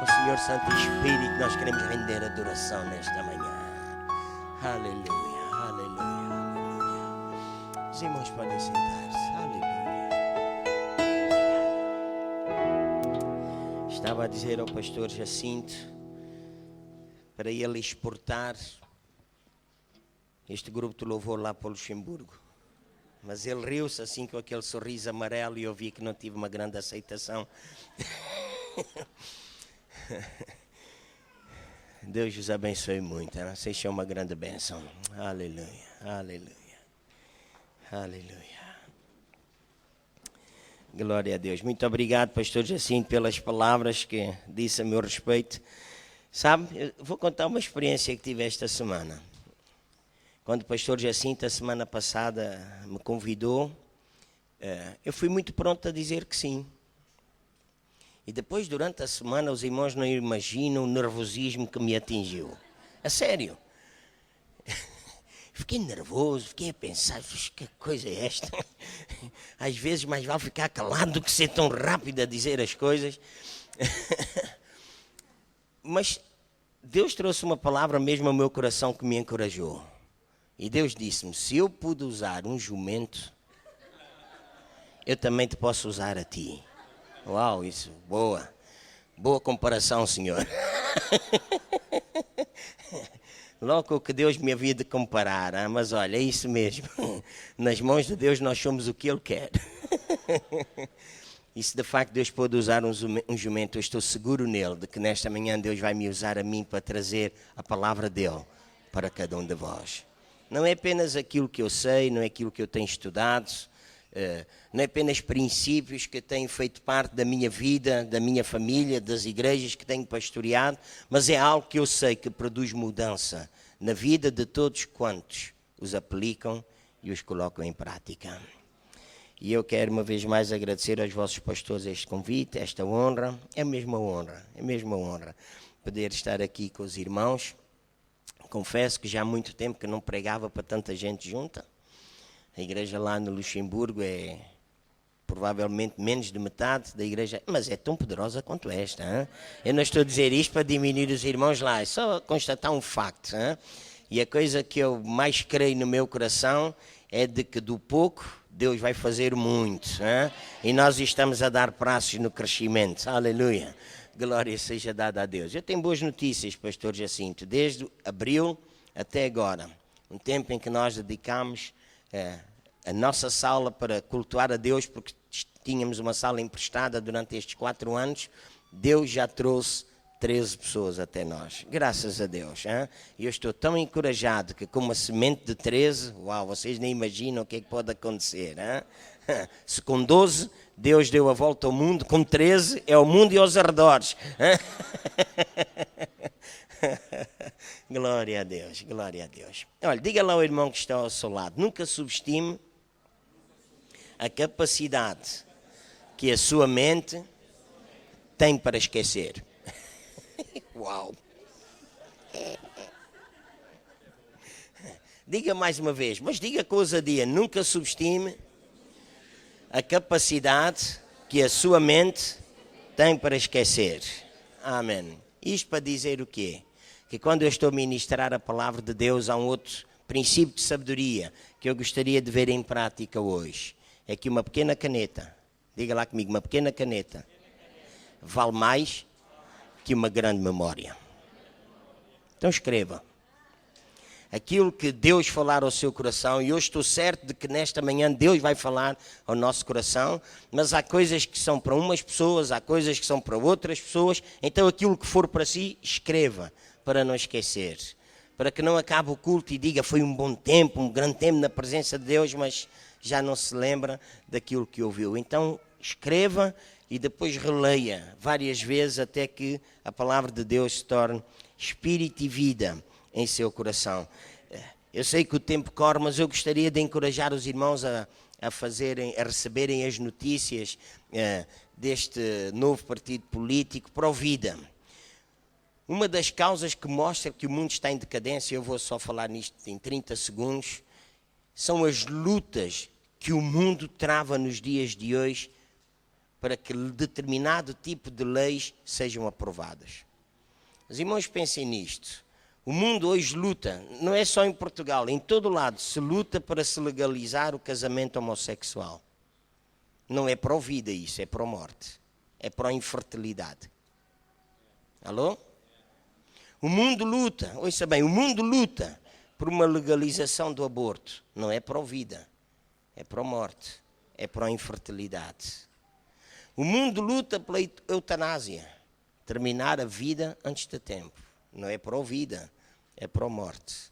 Ao Senhor Santo Espírito, nós queremos render adoração nesta manhã. Aleluia, aleluia, aleluia. Os irmãos podem sentar-se. Aleluia. Estava a dizer ao pastor Jacinto para ele exportar este grupo de louvor lá para o Luxemburgo. Mas ele riu-se assim com aquele sorriso amarelo e eu vi que não tive uma grande aceitação. Deus os abençoe muito. Vocês são uma grande bênção. Aleluia, aleluia, aleluia. Glória a Deus. Muito obrigado, pastor Jacinto, pelas palavras que disse a meu respeito. Sabe, eu vou contar uma experiência que tive esta semana. Quando o pastor Jacinto, a semana passada, me convidou, eu fui muito pronto a dizer que sim. E depois, durante a semana, os irmãos não imaginam o nervosismo que me atingiu. A sério. Fiquei nervoso, fiquei a pensar, que coisa é esta? Às vezes mais vale ficar calado do que ser tão rápido a dizer as coisas. Mas Deus trouxe uma palavra mesmo ao meu coração que me encorajou. E Deus disse-me, se eu pude usar um jumento, eu também te posso usar a ti. Uau, isso, boa. Boa comparação, Senhor. Logo o que Deus me havia de comparar, mas olha, é isso mesmo. Nas mãos de Deus nós somos o que Ele quer. E se de facto Deus pôde usar um jumento, eu estou seguro nele, de que nesta manhã Deus vai me usar a mim para trazer a palavra dEle para cada um de vós. Não é apenas aquilo que eu sei, não é aquilo que eu tenho estudado, não é apenas princípios que têm feito parte da minha vida, da minha família, das igrejas que tenho pastoreado, mas é algo que eu sei que produz mudança na vida de todos quantos os aplicam e os colocam em prática. E eu quero uma vez mais agradecer aos vossos pastores este convite, esta honra. É mesmo uma honra poder estar aqui com os irmãos. Confesso que já há muito tempo que não pregava para tanta gente junta. A igreja lá no Luxemburgo é provavelmente menos de metade da igreja, mas é tão poderosa quanto esta. Hein? Eu não estou a dizer isto para diminuir os irmãos lá, é só constatar um facto. Hein? E a coisa que eu mais creio no meu coração é de que do pouco Deus vai fazer muito. Hein? E nós estamos a dar passos no crescimento. Aleluia. Glória seja dada a Deus. Eu tenho boas notícias, pastor Jacinto. Desde abril até agora, um tempo em que nós dedicamos a nossa sala para cultuar a Deus, porque tínhamos uma sala emprestada durante estes 4 anos, Deus já trouxe 13 pessoas até nós. Graças a Deus. E eu estou tão encorajado que com uma semente de 13, uau, vocês nem imaginam o que é que pode acontecer. Se com 12 Deus deu a volta ao mundo, com 13 é o mundo e aos arredores. Glória a Deus, glória a Deus. Olha, diga lá ao irmão que está ao seu lado, nunca subestime a capacidade que a sua mente tem para esquecer. Uau! Diga mais uma vez, mas diga com ousadia, nunca subestime a capacidade que a sua mente tem para esquecer. Amém. Isto para dizer o quê? Que quando eu estou a ministrar a palavra de Deus, há um outro princípio de sabedoria que eu gostaria de ver em prática hoje. É que uma pequena caneta, diga lá comigo, uma pequena caneta vale mais que uma grande memória. Então escreva. Aquilo que Deus falar ao seu coração, e eu estou certo de que nesta manhã Deus vai falar ao nosso coração, mas há coisas que são para umas pessoas, há coisas que são para outras pessoas, então aquilo que for para si, escreva, para não esquecer, para que não acabe o culto e diga, foi um bom tempo, um grande tempo na presença de Deus, mas já não se lembra daquilo que ouviu. Então escreva e depois releia várias vezes até que a palavra de Deus se torne espírito e vida em seu coração. Eu sei que o tempo corre, mas eu gostaria de encorajar os irmãos a receberem as notícias deste novo partido político, Provida. Uma das causas que mostra que o mundo está em decadência, eu vou só falar nisto em 30 segundos, são as lutas que o mundo trava nos dias de hoje para que determinado tipo de leis sejam aprovadas. Os irmãos pensem nisto. O mundo hoje luta, não é só em Portugal, em todo lado se luta para se legalizar o casamento homossexual. Não é pró-vida isso, é pró-morte, é pró-infertilidade. Alô? O mundo luta, ouça bem, o mundo luta por uma legalização do aborto. Não é pró-vida, é pró-morte, é pró-infertilidade. O mundo luta pela eutanásia, terminar a vida antes de tempo. Não é pró-vida, é pró-morte,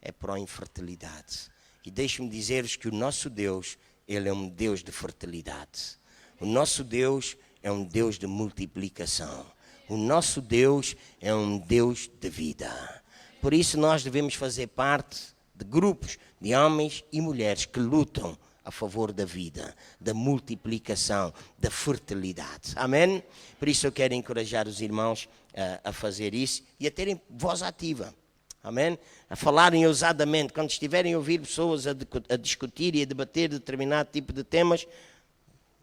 é pró-infertilidade. E deixe-me dizer-vos que o nosso Deus, Ele é um Deus de fertilidade. O nosso Deus é um Deus de multiplicação. O nosso Deus é um Deus de vida. Por isso nós devemos fazer parte de grupos de homens e mulheres que lutam a favor da vida, da multiplicação, da fertilidade. Amém? Por isso eu quero encorajar os irmãos a fazer isso e a terem voz ativa. Amém? A falarem ousadamente. Quando estiverem a ouvir pessoas a discutir e a debater determinado tipo de temas,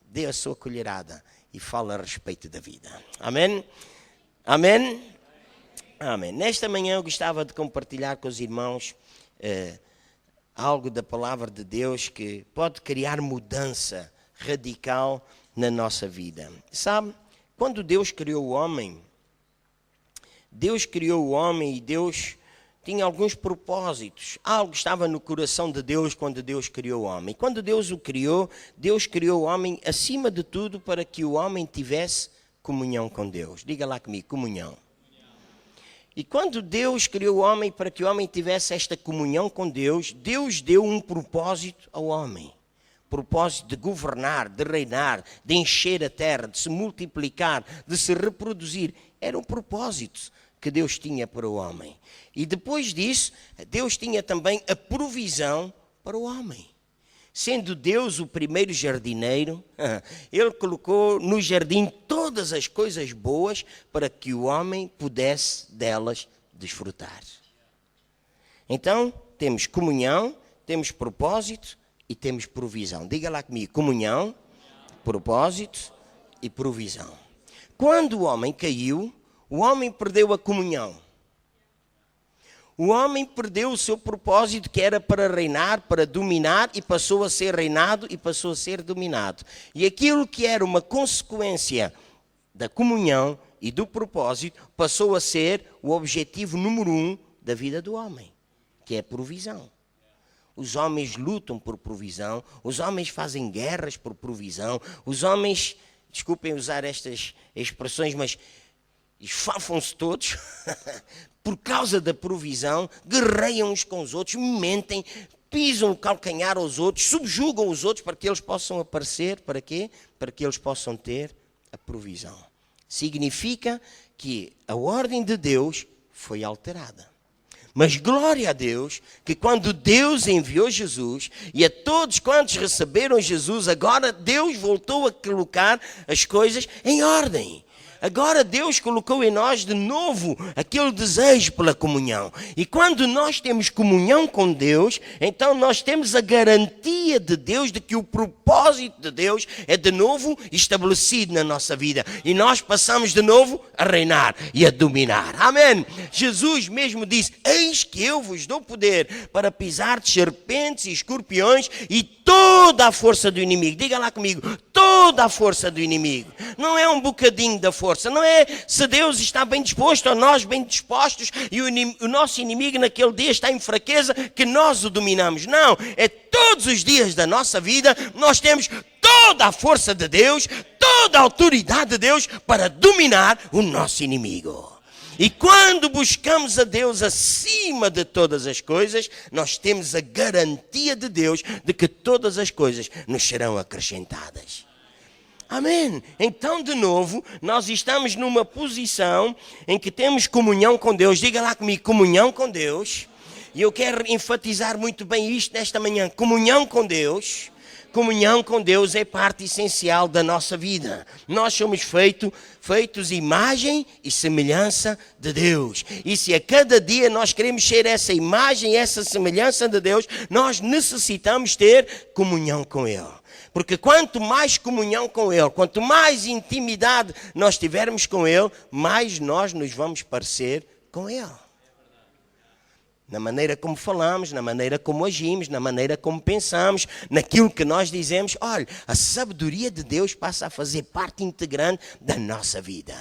dê a sua colherada e fale a respeito da vida. Amém? Amém? Amém. Nesta manhã eu gostava de compartilhar com os irmãos algo da palavra de Deus que pode criar mudança radical na nossa vida. Sabe, quando Deus criou o homem e Deus tinha alguns propósitos. Algo estava no coração de Deus quando Deus criou o homem. Quando Deus o criou, Deus criou o homem acima de tudo para que o homem tivesse comunhão com Deus. Diga lá comigo, comunhão. E quando Deus criou o homem para que o homem tivesse esta comunhão com Deus, Deus deu um propósito ao homem. Propósito de governar, de reinar, de encher a terra, de se multiplicar, de se reproduzir. Era um propósito que Deus tinha para o homem. E depois disso, Deus tinha também a provisão para o homem. Sendo Deus o primeiro jardineiro, Ele colocou no jardim todas as coisas boas para que o homem pudesse delas desfrutar. Então, temos comunhão, temos propósito e temos provisão. Diga lá comigo, comunhão, propósito e provisão. Quando o homem caiu, o homem perdeu a comunhão. O homem perdeu o seu propósito, que era para reinar, para dominar, e passou a ser reinado e passou a ser dominado. E aquilo que era uma consequência da comunhão e do propósito, passou a ser o objetivo número 1 da vida do homem, que é a provisão. Os homens lutam por provisão, os homens fazem guerras por provisão, os homens, desculpem usar estas expressões, mas esfafam-se todos por causa da provisão, guerreiam uns com os outros, mentem, pisam o calcanhar aos outros, subjugam os outros para que eles possam aparecer. Para quê? Para que eles possam ter a provisão. Significa que a ordem de Deus foi alterada. Mas glória a Deus, que quando Deus enviou Jesus, e a todos quantos receberam Jesus, agora Deus voltou a colocar as coisas em ordem. Agora Deus colocou em nós de novo aquele desejo pela comunhão. E quando nós temos comunhão com Deus, então nós temos a garantia de Deus de que o propósito de Deus é de novo estabelecido na nossa vida. E nós passamos de novo a reinar e a dominar. Amém. Jesus mesmo disse, eis que eu vos dou poder para pisar de serpentes e escorpiões e toda a força do inimigo. Diga lá comigo, toda a força do inimigo. Não é um bocadinho da força. Não é se Deus está bem disposto ou nós bem dispostos e o nosso inimigo naquele dia está em fraqueza que nós o dominamos. Não, é todos os dias da nossa vida nós temos toda a força de Deus, toda a autoridade de Deus para dominar o nosso inimigo. E quando buscamos a Deus acima de todas as coisas, nós temos a garantia de Deus de que todas as coisas nos serão acrescentadas. Amém. Então, de novo, nós estamos numa posição em que temos comunhão com Deus. Diga lá comigo, comunhão com Deus. E eu quero enfatizar muito bem isto nesta manhã. Comunhão com Deus. Comunhão com Deus é parte essencial da nossa vida. Nós somos feitos imagem e semelhança de Deus. E se a cada dia nós queremos ser essa imagem, essa semelhança de Deus, nós necessitamos ter comunhão com Ele. Porque quanto mais comunhão com Ele, quanto mais intimidade nós tivermos com Ele, mais nós nos vamos parecer com Ele. Na maneira como falamos, na maneira como agimos, na maneira como pensamos, naquilo que nós dizemos. Olha, a sabedoria de Deus passa a fazer parte integrante da nossa vida.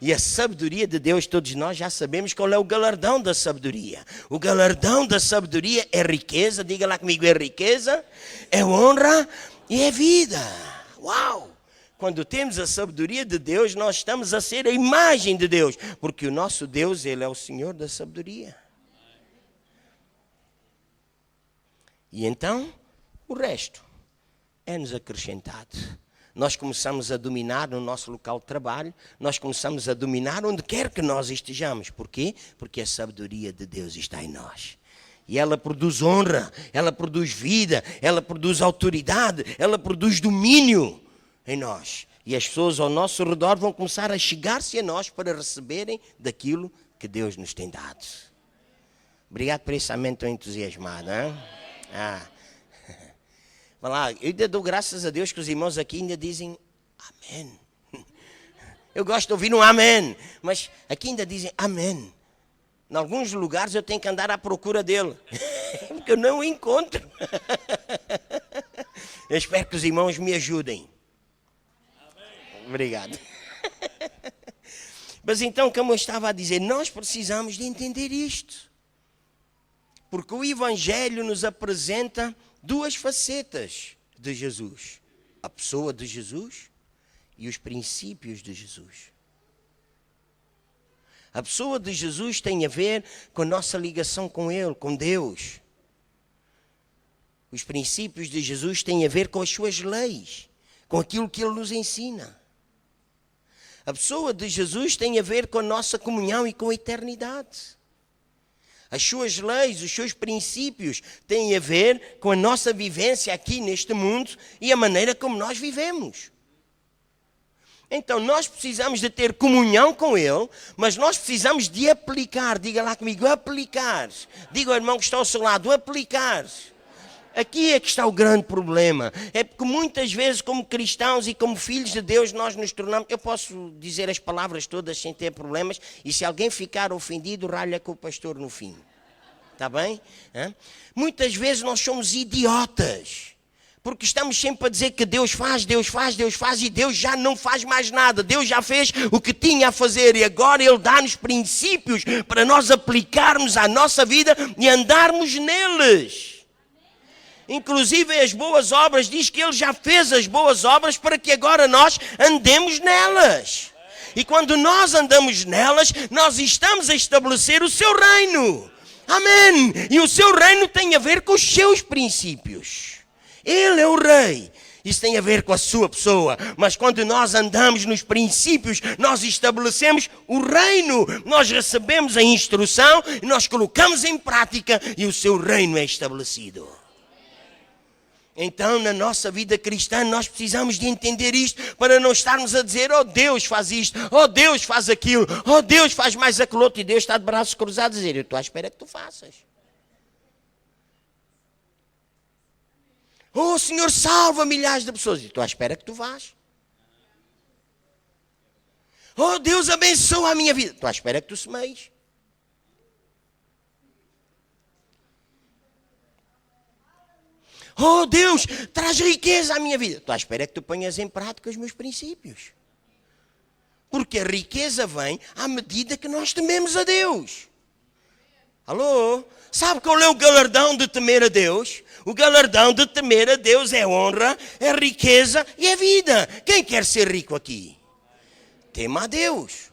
E a sabedoria de Deus, todos nós já sabemos qual é o galardão da sabedoria. O galardão da sabedoria é riqueza, diga lá comigo, é riqueza, é honra e é vida. Uau! Quando temos a sabedoria de Deus, nós estamos a ser a imagem de Deus. Porque o nosso Deus, Ele é o Senhor da sabedoria. E então, o resto é-nos acrescentado. Nós começamos a dominar no nosso local de trabalho, nós começamos a dominar onde quer que nós estejamos. Porquê? Porque a sabedoria de Deus está em nós. E ela produz honra, ela produz vida, ela produz autoridade, ela produz domínio em nós. E as pessoas ao nosso redor vão começar a chegar-se a nós para receberem daquilo que Deus nos tem dado. Obrigado por esse amém tão entusiasmado, hein? Vai lá, eu ainda dou graças a Deus que os irmãos aqui ainda dizem amém. Eu gosto de ouvir um amém, mas aqui ainda dizem amém. Em alguns lugares eu tenho que andar à procura dele, porque eu não o encontro. Eu espero que os irmãos me ajudem. Obrigado. Mas então, como eu estava a dizer, nós precisamos de entender isto. Porque o Evangelho nos apresenta duas facetas de Jesus. A pessoa de Jesus e os princípios de Jesus. A pessoa de Jesus tem a ver com a nossa ligação com Ele, com Deus. Os princípios de Jesus têm a ver com as suas leis, com aquilo que Ele nos ensina. A pessoa de Jesus tem a ver com a nossa comunhão e com a eternidade. As suas leis, os seus princípios têm a ver com a nossa vivência aqui neste mundo e a maneira como nós vivemos. Então nós precisamos de ter comunhão com Ele, mas nós precisamos de aplicar, diga lá comigo, aplicar. Diga ao irmão que está ao seu lado, aplicar. Aqui é que está o grande problema. É porque muitas vezes, como cristãos e como filhos de Deus, nós nos tornamos... Eu posso dizer as palavras todas sem ter problemas, e se alguém ficar ofendido, ralha com o pastor no fim. Está bem? Muitas vezes nós somos idiotas, porque estamos sempre a dizer que Deus faz, Deus faz, Deus faz, e Deus já não faz mais nada. Deus já fez o que tinha a fazer, e agora Ele dá-nos princípios para nós aplicarmos à nossa vida e andarmos neles. Inclusive as boas obras, diz que Ele já fez as boas obras para que agora nós andemos nelas. E quando nós andamos nelas, nós estamos a estabelecer o seu reino. Amém! E o seu reino tem a ver com os seus princípios. Ele é o rei. Isso tem a ver com a sua pessoa. Mas quando nós andamos nos princípios, nós estabelecemos o reino. Nós recebemos a instrução, nós colocamos em prática e o seu reino é estabelecido. Então, na nossa vida cristã, nós precisamos de entender isto para não estarmos a dizer, oh Deus faz isto, oh Deus faz aquilo, oh Deus faz mais aquilo outro, e Deus está de braços cruzados a dizer, eu estou à espera que tu faças. Oh Senhor, salva milhares de pessoas, e estou à espera que tu vás. Oh Deus, abençoa a minha vida, estou à espera que tu semeies. Oh Deus, traz riqueza à minha vida. Estou à espera que tu ponhas em prática os meus princípios. Porque a riqueza vem à medida que nós tememos a Deus. Alô? Sabe qual é o galardão de temer a Deus? O galardão de temer a Deus é honra, é riqueza e é vida. Quem quer ser rico aqui? Tema a Deus.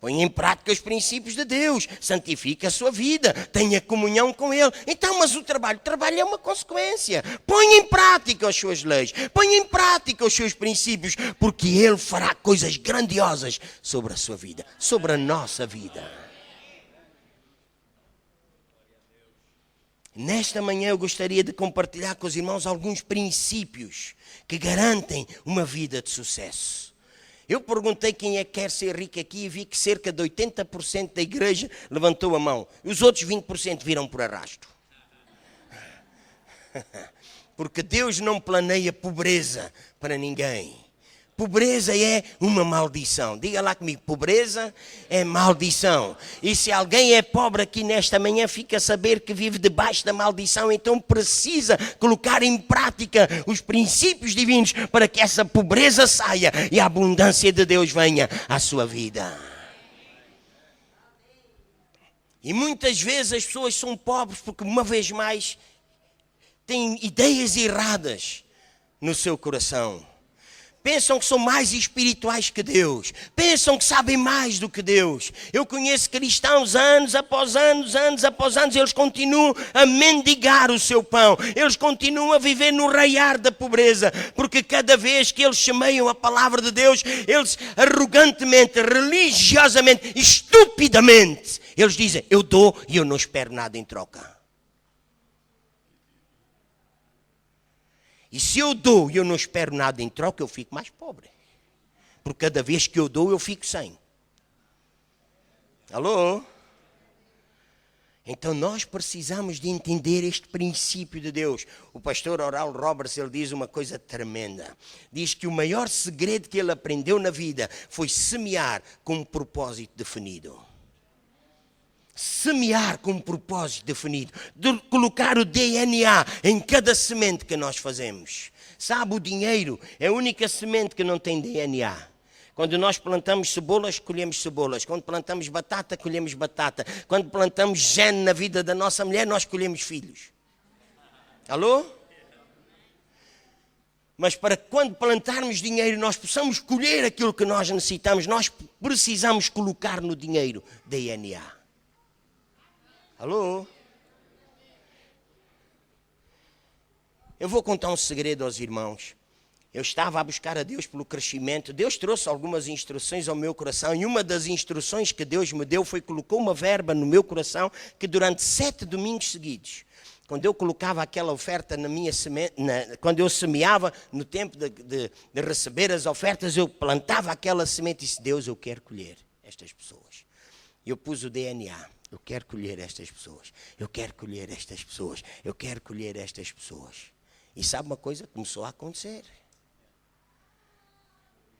Põe em prática os princípios de Deus, santifica a sua vida, tenha comunhão com Ele. Então, mas o trabalho é uma consequência. Põe em prática as suas leis, põe em prática os seus princípios, porque Ele fará coisas grandiosas sobre a sua vida, sobre a nossa vida. Nesta manhã eu gostaria de compartilhar com os irmãos alguns princípios que garantem uma vida de sucesso. Eu perguntei quem é que quer ser rico aqui e vi que cerca de 80% da igreja levantou a mão. E os outros 20% viram por arrasto. Porque Deus não planeia pobreza para ninguém. Pobreza é uma maldição. Diga lá comigo, pobreza é maldição. E se alguém é pobre aqui nesta manhã, fica a saber que vive debaixo da maldição, então precisa colocar em prática os princípios divinos para que essa pobreza saia e a abundância de Deus venha à sua vida. E muitas vezes as pessoas são pobres porque, uma vez mais, têm ideias erradas no seu coração. Pensam que são mais espirituais que Deus. Pensam que sabem mais do que Deus. Eu conheço cristãos anos após anos, eles continuam a mendigar o seu pão. Eles continuam a viver no raiar da pobreza. Porque cada vez que eles chameiam a palavra de Deus, eles arrogantemente, religiosamente, estupidamente, eles dizem, eu dou e eu não espero nada em troca. E se eu dou e eu não espero nada em troca, eu fico mais pobre. Porque cada vez que eu dou, eu fico sem. Alô? Então nós precisamos de entender este princípio de Deus. O pastor Oral Roberts, ele diz uma coisa tremenda. Diz que o maior segredo que ele aprendeu na vida foi semear com um propósito definido. Semear com um propósito definido, de colocar o DNA em cada semente que nós fazemos. Sabe, o dinheiro é a única semente que não tem DNA. Quando nós plantamos cebolas, colhemos cebolas. Quando plantamos batata, colhemos batata. Quando plantamos gene na vida da nossa mulher, nós colhemos filhos. Alô? Mas para quando plantarmos dinheiro, nós possamos colher aquilo que nós necessitamos, nós precisamos colocar no dinheiro DNA. Alô? Eu vou contar um segredo aos irmãos. Eu estava a buscar a Deus pelo crescimento. Deus trouxe algumas instruções ao meu coração. E uma das instruções que Deus me deu foi, colocou uma verba no meu coração que durante 7 domingos seguidos, quando eu colocava aquela oferta na minha semente, quando eu semeava, no tempo de receber as ofertas, eu plantava aquela semente e disse, Deus, eu quero colher estas pessoas. Eu pus o DNA. Eu quero colher estas pessoas. Eu quero colher estas pessoas. Eu quero colher estas pessoas. E sabe uma coisa? Começou a acontecer.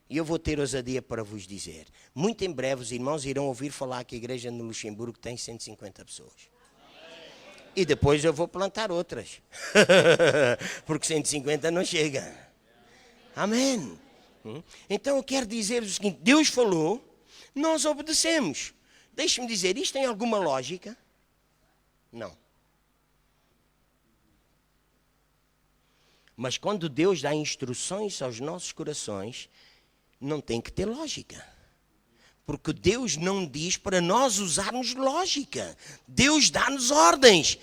E eu vou ter ousadia para vos dizer. Muito em breve os irmãos irão ouvir falar que a igreja no Luxemburgo tem 150 pessoas. E depois eu vou plantar outras. Porque 150 não chega. Amém. Então eu quero dizer o seguinte. Deus falou, nós obedecemos. Deixe-me dizer, isto tem alguma lógica? Não. Mas quando Deus dá instruções aos nossos corações, não tem que ter lógica. Porque Deus não diz para nós usarmos lógica. Deus dá-nos ordens.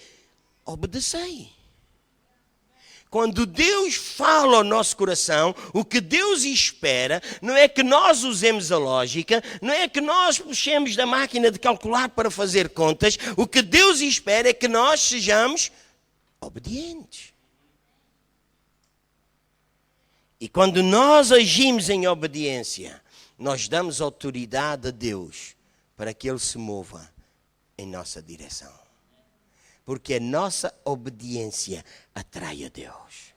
Obedecei. Quando Deus fala ao nosso coração, o que Deus espera não é que nós usemos a lógica, não é que nós puxemos da máquina de calcular para fazer contas. O que Deus espera é que nós sejamos obedientes. E quando nós agimos em obediência, nós damos autoridade a Deus para que Ele se mova em nossa direção. Porque a nossa obediência atrai a Deus.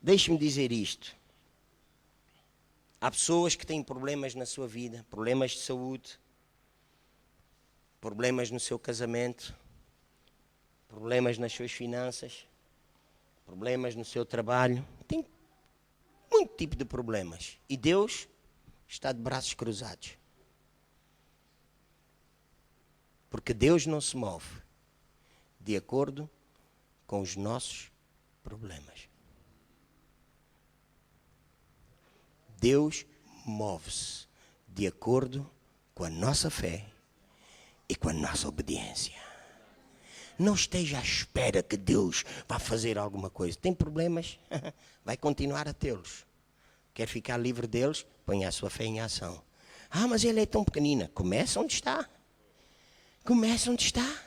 Deixe-me dizer isto. Há pessoas que têm problemas na sua vida, problemas de saúde, problemas no seu casamento, problemas nas suas finanças, problemas no seu trabalho. Tem muito tipo de problemas. E Deus está de braços cruzados. Porque Deus não se move de acordo com os nossos problemas. Deus move-se de acordo com a nossa fé e com a nossa obediência. Não esteja à espera que Deus vá fazer alguma coisa. Tem problemas? Vai continuar a tê-los. Quer ficar livre deles? Ponha a sua fé em ação. Ah, mas ele é tão pequenina. Começa onde está. Começa onde está.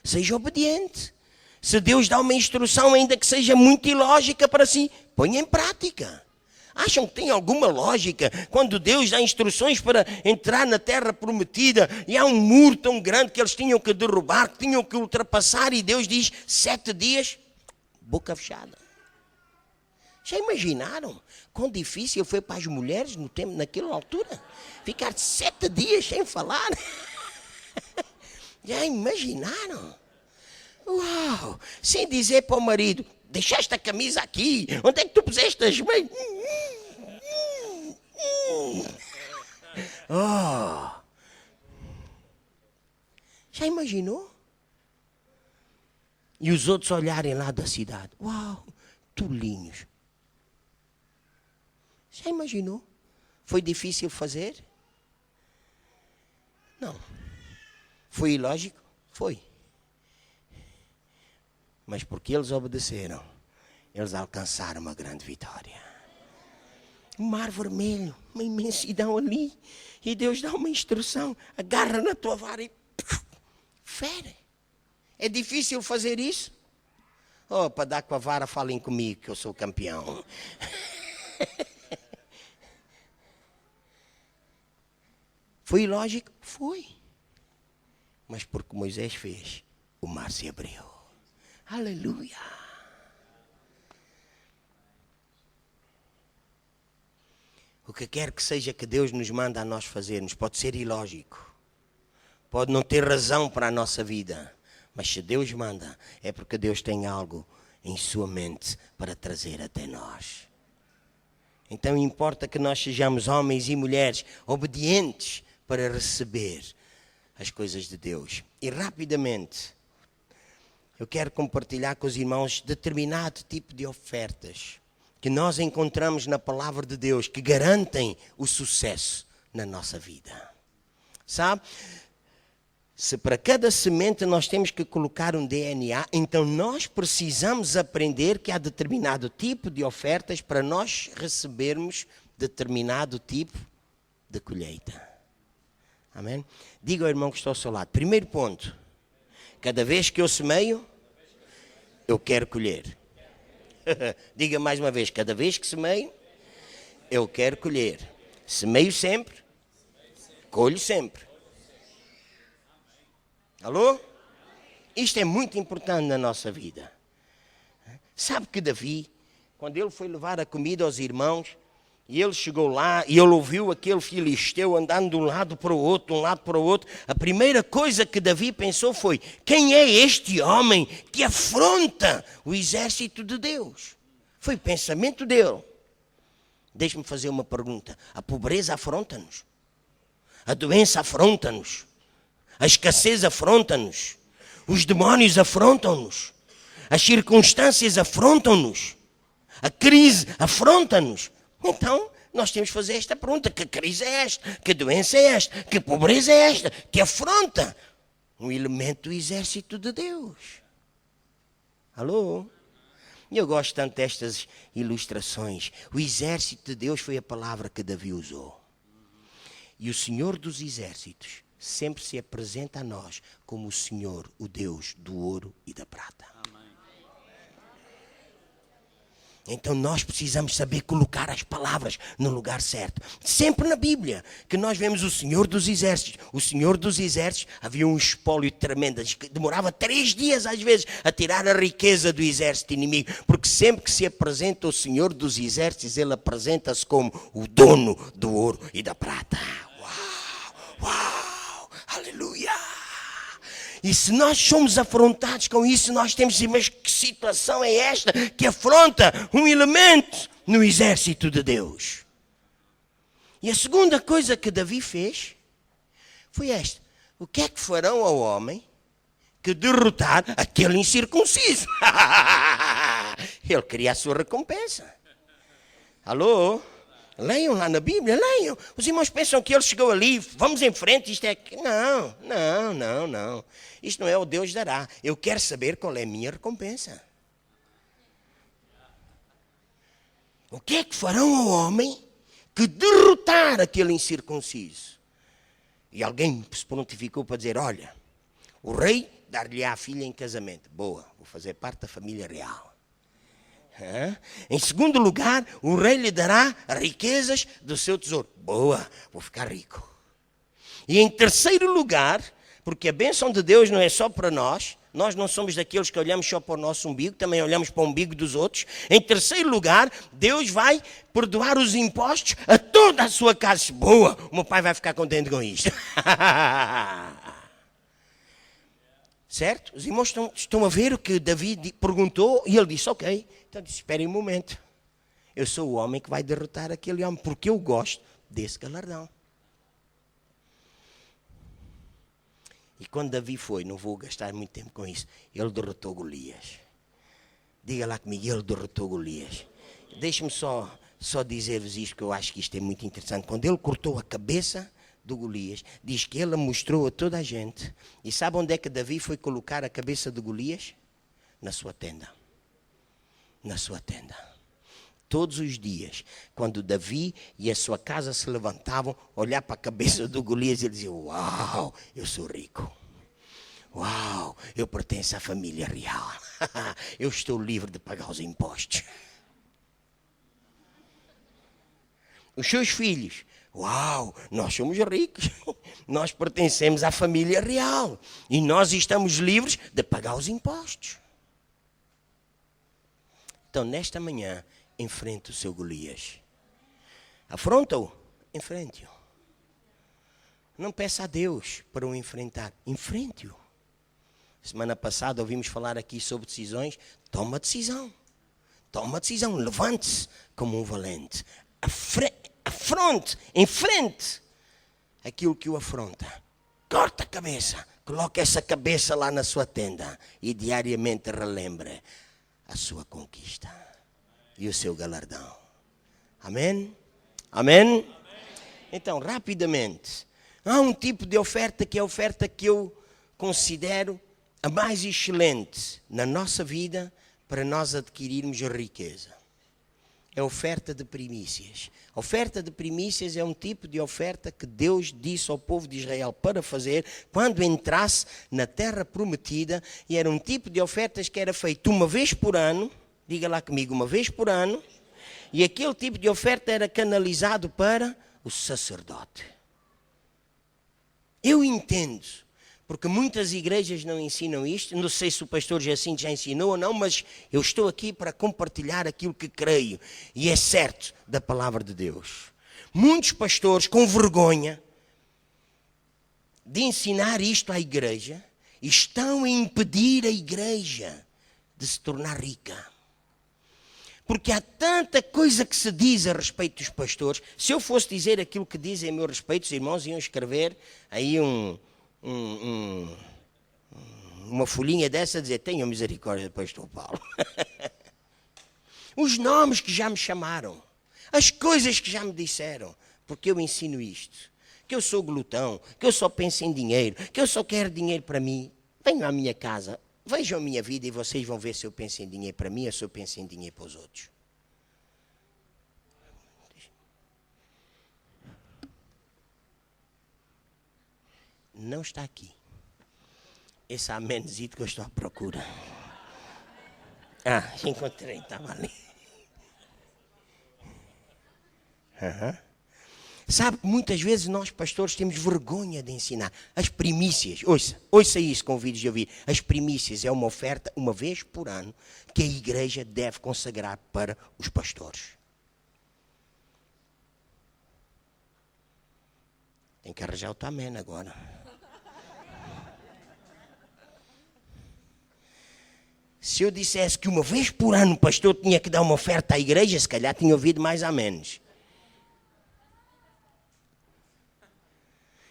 Seja obediente. Se Deus dá uma instrução, ainda que seja muito ilógica para si, ponha em prática. Acham que tem alguma lógica quando Deus dá instruções para entrar na terra prometida e há um muro tão grande que eles tinham que derrubar, que tinham que ultrapassar e Deus diz 7 dias? boca fechada. Já imaginaram quão difícil foi para as mulheres no tempo, naquela altura? Ficar 7 dias sem falar? Já imaginaram? Uau! Sem dizer para o marido, deixaste a camisa aqui, onde é que tu puseste as meias? Oh! Já imaginou? E os outros olharem lá da cidade. Uau! Tolinhos. Já imaginou? Foi difícil fazer? Não. Foi ilógico? Foi. Mas porque eles obedeceram, eles alcançaram uma grande vitória. Um mar vermelho, uma imensidão ali. E Deus dá uma instrução. Agarra na tua vara e fere. É difícil fazer isso? Oh, para dar com a vara, falem comigo que eu sou campeão. Foi ilógico? Foi. Mas porque Moisés fez, o mar se abriu. Aleluia. O que quer que seja que Deus nos manda a nós fazermos, pode ser ilógico. Pode não ter razão para a nossa vida. Mas se Deus manda, é porque Deus tem algo em sua mente para trazer até nós. Então importa que nós sejamos homens e mulheres obedientes para receber as coisas de Deus. E rapidamente, eu quero compartilhar com os irmãos determinado tipo de ofertas que nós encontramos na palavra de Deus, que garantem o sucesso na nossa vida. Sabe? Se para cada semente nós temos que colocar um DNA, então nós precisamos aprender que há determinado tipo de ofertas para nós recebermos determinado tipo de colheita. Amém? Diga ao irmão que está ao seu lado. Primeiro ponto. Cada vez que eu semeio, eu quero colher. Diga mais uma vez. Cada vez que semeio, eu quero colher. Semeio sempre, colho sempre. Alô? Isto é muito importante na nossa vida. Sabe que Davi, quando ele foi levar a comida aos irmãos, e ele chegou lá e ele ouviu aquele filisteu andando de um lado para o outro, a primeira coisa que Davi pensou foi: quem é este homem que afronta o exército de Deus? Foi o pensamento dele. Deixe-me fazer uma pergunta. A pobreza afronta-nos? A doença afronta-nos? A escassez afronta-nos? Os demónios afrontam-nos? As circunstâncias afrontam-nos? A crise afronta-nos? Então, nós temos que fazer esta pergunta. Que crise é esta? Que doença é esta? Que pobreza é esta? Que afronta um elemento do exército de Deus. Alô? Eu gosto tanto destas ilustrações. O exército de Deus foi a palavra que Davi usou. E o Senhor dos exércitos sempre se apresenta a nós como o Senhor, o Deus do ouro e da prata. Então nós precisamos saber colocar as palavras no lugar certo. Sempre na Bíblia, que nós vemos o Senhor dos Exércitos. O Senhor dos Exércitos, havia um espólio tremendo. Demorava 3 dias às vezes a tirar a riqueza do exército inimigo. Porque sempre que se apresenta o Senhor dos Exércitos, ele apresenta-se como o dono do ouro e da prata. Uau! Uau! Aleluia! E se nós somos afrontados com isso, nós temos de dizer: mas que situação é esta que afronta um elemento no exército de Deus? E a segunda coisa que Davi fez foi esta: o que é que farão ao homem que derrotar aquele incircunciso? Ele queria a sua recompensa. Alô? Leiam lá na Bíblia, leiam. Os irmãos pensam que ele chegou ali, vamos em frente, isto é... Não. Isto não é o Deus dará. Eu quero saber qual é a minha recompensa. O que é que farão ao homem que derrotar aquele incircunciso? E alguém se prontificou para dizer: olha, o rei dar-lhe-á a filha em casamento. Boa, vou fazer parte da família real. Em segundo lugar, o rei lhe dará riquezas do seu tesouro. Boa, vou ficar rico. E em terceiro lugar, Porque a bênção de Deus não é só para nós. Nós não somos daqueles que olhamos só para o nosso umbigo, também olhamos para o umbigo dos outros. Em terceiro lugar, Deus vai perdoar os impostos a toda a sua casa. Boa, o meu pai vai ficar contente com isto. Certo? Os irmãos estão a ver o que Davi perguntou e ele disse, ok. Então disse, esperem um momento. Eu sou o homem que vai derrotar aquele homem, porque eu gosto desse galardão. E quando Davi foi, não vou gastar muito tempo com isso, ele derrotou Golias. Diga lá comigo, ele derrotou Golias. Deixe-me só dizer-vos isto, que eu acho que isto é muito interessante. Quando ele cortou a cabeça do Golias, diz que ele mostrou a toda a gente. E sabe onde é que Davi foi colocar a cabeça de Golias? Na sua tenda. Na sua tenda. Todos os dias, quando Davi e a sua casa se levantavam, olhar para a cabeça do Golias e dizer, uau, eu sou rico. Uau, eu pertenço à família real. Eu estou livre de pagar os impostos. Os seus filhos, uau, nós somos ricos. Nós pertencemos à família real. E nós estamos livres de pagar os impostos. Então, nesta manhã, enfrente o seu Golias. Afronta-o, enfrente-o. Não peça a Deus para o enfrentar, enfrente-o. Semana passada ouvimos falar aqui sobre decisões. Toma decisão. Toma decisão, levante-se como um valente. Afronte, enfrente aquilo que o afronta. Corta a cabeça, coloque essa cabeça lá na sua tenda e diariamente relembre a sua conquista e o seu galardão. Amém? Amém? Então, rapidamente, há um tipo de oferta que é a oferta que eu considero a mais excelente na nossa vida para nós adquirirmos riqueza. É a oferta de primícias. A oferta de primícias é um tipo de oferta que Deus disse ao povo de Israel para fazer quando entrasse na terra prometida, e era um tipo de ofertas que era feito uma vez por ano. Diga lá comigo, uma vez por ano. E aquele tipo de oferta era canalizado para o sacerdote. Eu entendo, porque muitas igrejas não ensinam isto. Não sei se o pastor Jacinto já ensinou ou não, mas eu estou aqui para compartilhar aquilo que creio. E é certo da palavra de Deus. Muitos pastores, com vergonha de ensinar isto à igreja, estão a impedir a igreja de se tornar rica. Porque há tanta coisa que se diz a respeito dos pastores. Se eu fosse dizer aquilo que dizem a meu respeito, os irmãos iam escrever aí uma folhinha dessa a dizer, tenham misericórdia do pastor Paulo. Os nomes que já me chamaram, as coisas que já me disseram, porque eu ensino isto, que eu sou glutão, que eu só penso em dinheiro, que eu só quero dinheiro para mim. Venham à minha casa, vejam a minha vida e vocês vão ver se eu penso em dinheiro para mim ou se eu penso em dinheiro para os outros. Não está aqui. Esse amenezito que eu estou à procura. Ah, encontrei, estava ali. Sabe, muitas vezes nós pastores temos vergonha de ensinar. As primícias, ouça isso, convido a ouvir. As primícias é uma oferta, uma vez por ano, que a igreja deve consagrar para os pastores. Tem que arranjar o tamanho agora. Se eu dissesse que uma vez por ano o pastor tinha que dar uma oferta à igreja, se calhar tinha ouvido mais ou menos.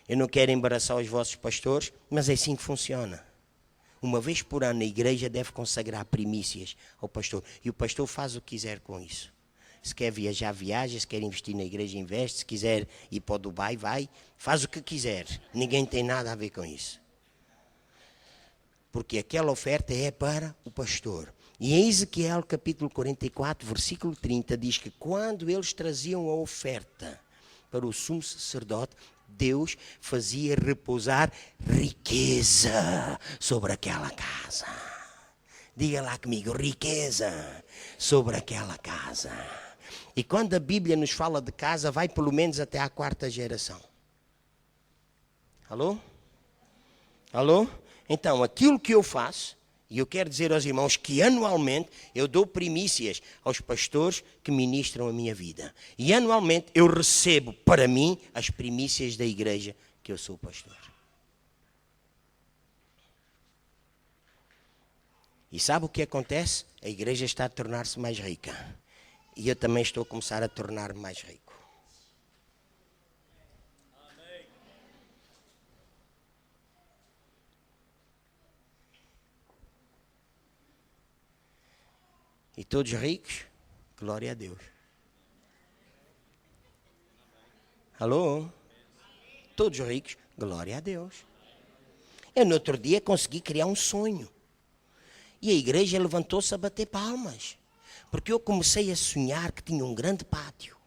Eu não quero embaraçar os vossos pastores, mas é assim que funciona. Uma vez por ano a igreja deve consagrar primícias ao pastor. E o pastor faz o que quiser com isso. Se quer viajar, viaja. Se quer investir na igreja, investe. Se quiser ir para o Dubai, vai. Faz o que quiser. Ninguém tem nada a ver com isso. Porque aquela oferta é para o pastor. E em Ezequiel capítulo 44, versículo 30, diz que quando eles traziam a oferta para o sumo sacerdote, Deus fazia repousar riqueza sobre aquela casa. Diga lá comigo, riqueza sobre aquela casa. E quando a Bíblia nos fala de casa, vai pelo menos até à 4ª geração. Alô? Alô? Então, aquilo que eu faço, e eu quero dizer aos irmãos que anualmente eu dou primícias aos pastores que ministram a minha vida. E anualmente eu recebo para mim as primícias da igreja que eu sou pastor. E sabe o que acontece? A igreja está a tornar-se mais rica. E eu também estou a começar a tornar-me mais rico. E todos ricos, glória a Deus. Alô? Todos ricos, glória a Deus. Eu no outro dia consegui criar um sonho. E a igreja levantou-se a bater palmas. Porque eu comecei a sonhar que tinha um grande pátio,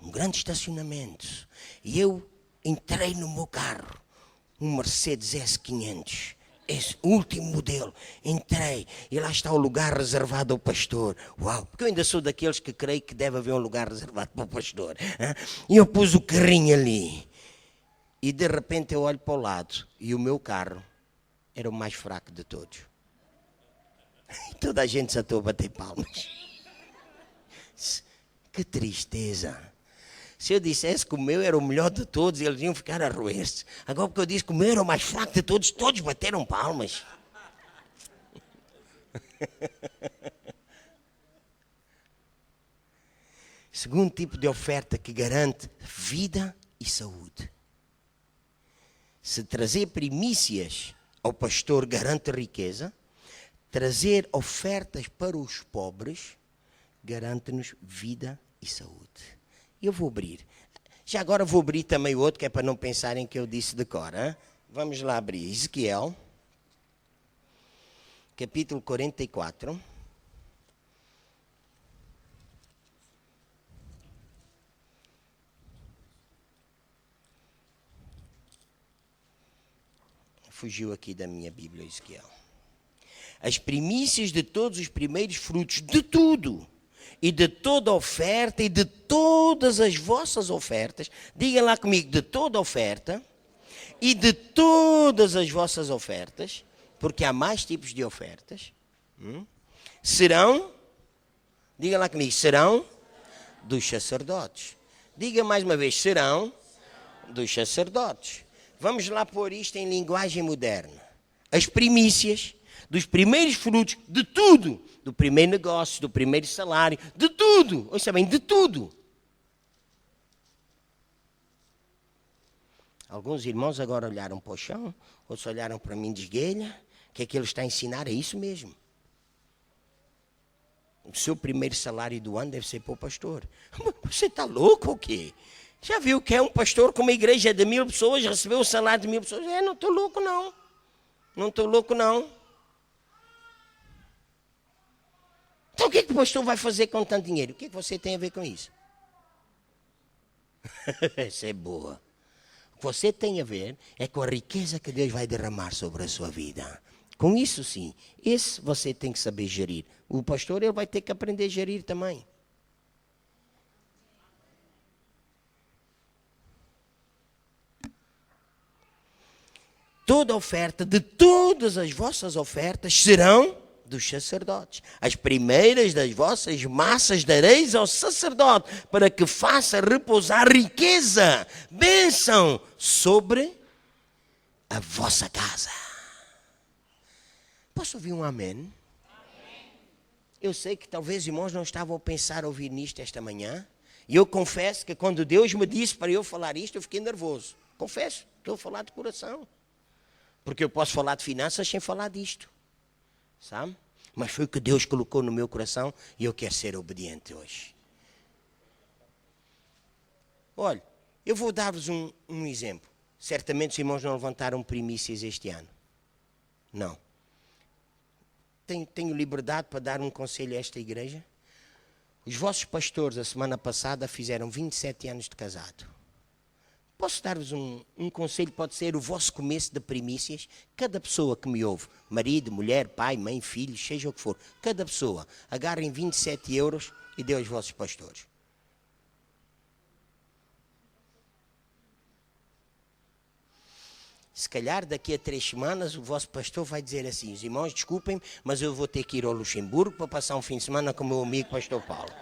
um grande estacionamento. E eu entrei no meu carro, um Mercedes S500. Esse último modelo, entrei e lá está o lugar reservado ao pastor. Uau, porque eu ainda sou daqueles que creio que deve haver um lugar reservado para o pastor. Hein? E eu pus o carrinho ali e de repente eu olho para o lado e o meu carro era o mais fraco de todos. E toda a gente já estou a bater palmas. Que tristeza. Se eu dissesse que o meu era o melhor de todos, eles iam ficar a roer-se. Agora, porque eu disse que o meu era o mais fraco de todos, todos bateram palmas. Segundo tipo de oferta que garante vida e saúde. Se trazer primícias ao pastor garante riqueza, trazer ofertas para os pobres garante-nos vida e saúde. Eu vou abrir. Já agora vou abrir também o outro, que é para não pensarem que eu disse de cor. Hein? Vamos lá abrir. Ezequiel, capítulo 44. Fugiu aqui da minha Bíblia, Ezequiel. As primícias de todos os primeiros frutos, de tudo, e de toda oferta, e de todas as vossas ofertas, digam lá comigo, de toda oferta, e de todas as vossas ofertas, porque há mais tipos de ofertas, serão, digam lá comigo, serão dos sacerdotes. Diga mais uma vez, serão dos sacerdotes. Vamos lá pôr isto em linguagem moderna. As primícias dos primeiros frutos de tudo, do primeiro negócio, do primeiro salário, de tudo, ouça bem, de tudo. Alguns irmãos agora olharam para o chão, outros olharam para mim de esguelha, que é que ele está a ensinar, é isso mesmo. O seu primeiro salário do ano deve ser para o pastor. Você está louco ou quê? Já viu que é um pastor com uma igreja de 1000 pessoas, recebeu o salário de 1000 pessoas? Não estou louco não. Não estou louco não. Então o que é que o pastor vai fazer com tanto dinheiro? O que é que você tem a ver com isso? Essa é boa. O que você tem a ver é com a riqueza que Deus vai derramar sobre a sua vida. Com isso sim, esse você tem que saber gerir. O pastor ele vai ter que aprender a gerir também. Toda oferta, de todas as vossas ofertas, serão dos sacerdotes. As primeiras das vossas massas dareis ao sacerdote, para que faça repousar riqueza, bênção sobre a vossa casa. Posso ouvir um amém? Amém? Eu sei que talvez irmãos não estavam a pensar ouvir nisto esta manhã. E eu confesso que quando Deus me disse para eu falar isto, eu fiquei nervoso. Confesso, estou a falar de coração. Porque eu posso falar de finanças sem falar disto. Sabe? Mas foi o que Deus colocou no meu coração e eu quero ser obediente hoje. Olha, eu vou dar-vos um exemplo. Certamente os irmãos não levantaram primícias este ano. Não. Tenho liberdade para dar um conselho a esta igreja? Os vossos pastores, a semana passada, fizeram 27 anos de casado. Posso dar-vos um conselho, pode ser o vosso começo de primícias? Cada pessoa que me ouve, marido, mulher, pai, mãe, filho, seja o que for, cada pessoa, agarrem 27 euros e dê aos vossos pastores. Se calhar daqui a 3 semanas o vosso pastor vai dizer assim: os irmãos, desculpem, mas eu vou ter que ir ao Luxemburgo para passar um fim de semana com o meu amigo pastor Paulo.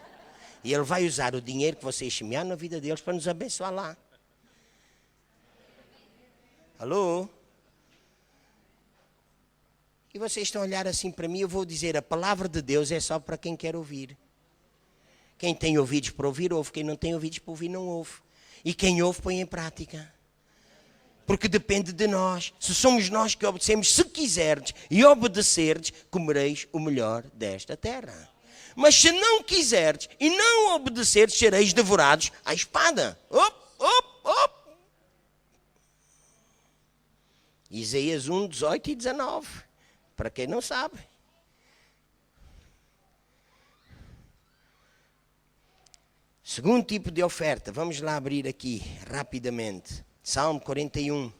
E ele vai usar o dinheiro que vocês semearam na vida deles para nos abençoar lá. Alô? E vocês estão a olhar assim para mim, eu vou dizer, a palavra de Deus é só para quem quer ouvir. Quem tem ouvidos para ouvir, ouve. Quem não tem ouvidos para ouvir, não ouve. E quem ouve, põe em prática. Porque depende de nós. Se somos nós que obedecemos, se quiserdes e obedecerdes, comereis o melhor desta terra. Mas se não quiserdes e não obedecerdes, sereis devorados à espada. Op. Isaías 1, 18 e 19. Para quem não sabe. Segundo tipo de oferta. Vamos lá abrir aqui rapidamente. Salmo 41.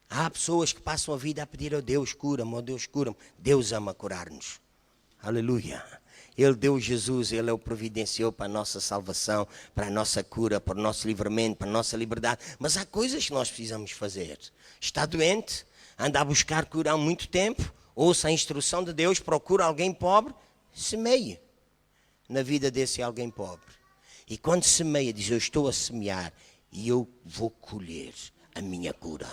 Há pessoas que passam a vida a pedir ao Deus, cura-me, ó Deus, cura-me. Deus ama curar-nos. Aleluia. Ele deu Jesus, Ele é o providenciou para a nossa salvação, para a nossa cura, para o nosso livramento, para a nossa liberdade. Mas há coisas que nós precisamos fazer. Está doente, anda a buscar cura há muito tempo, ouça a instrução de Deus, procura alguém pobre, semeie na vida desse alguém pobre. E quando semeia, diz, eu estou a semear e eu vou colher a minha cura.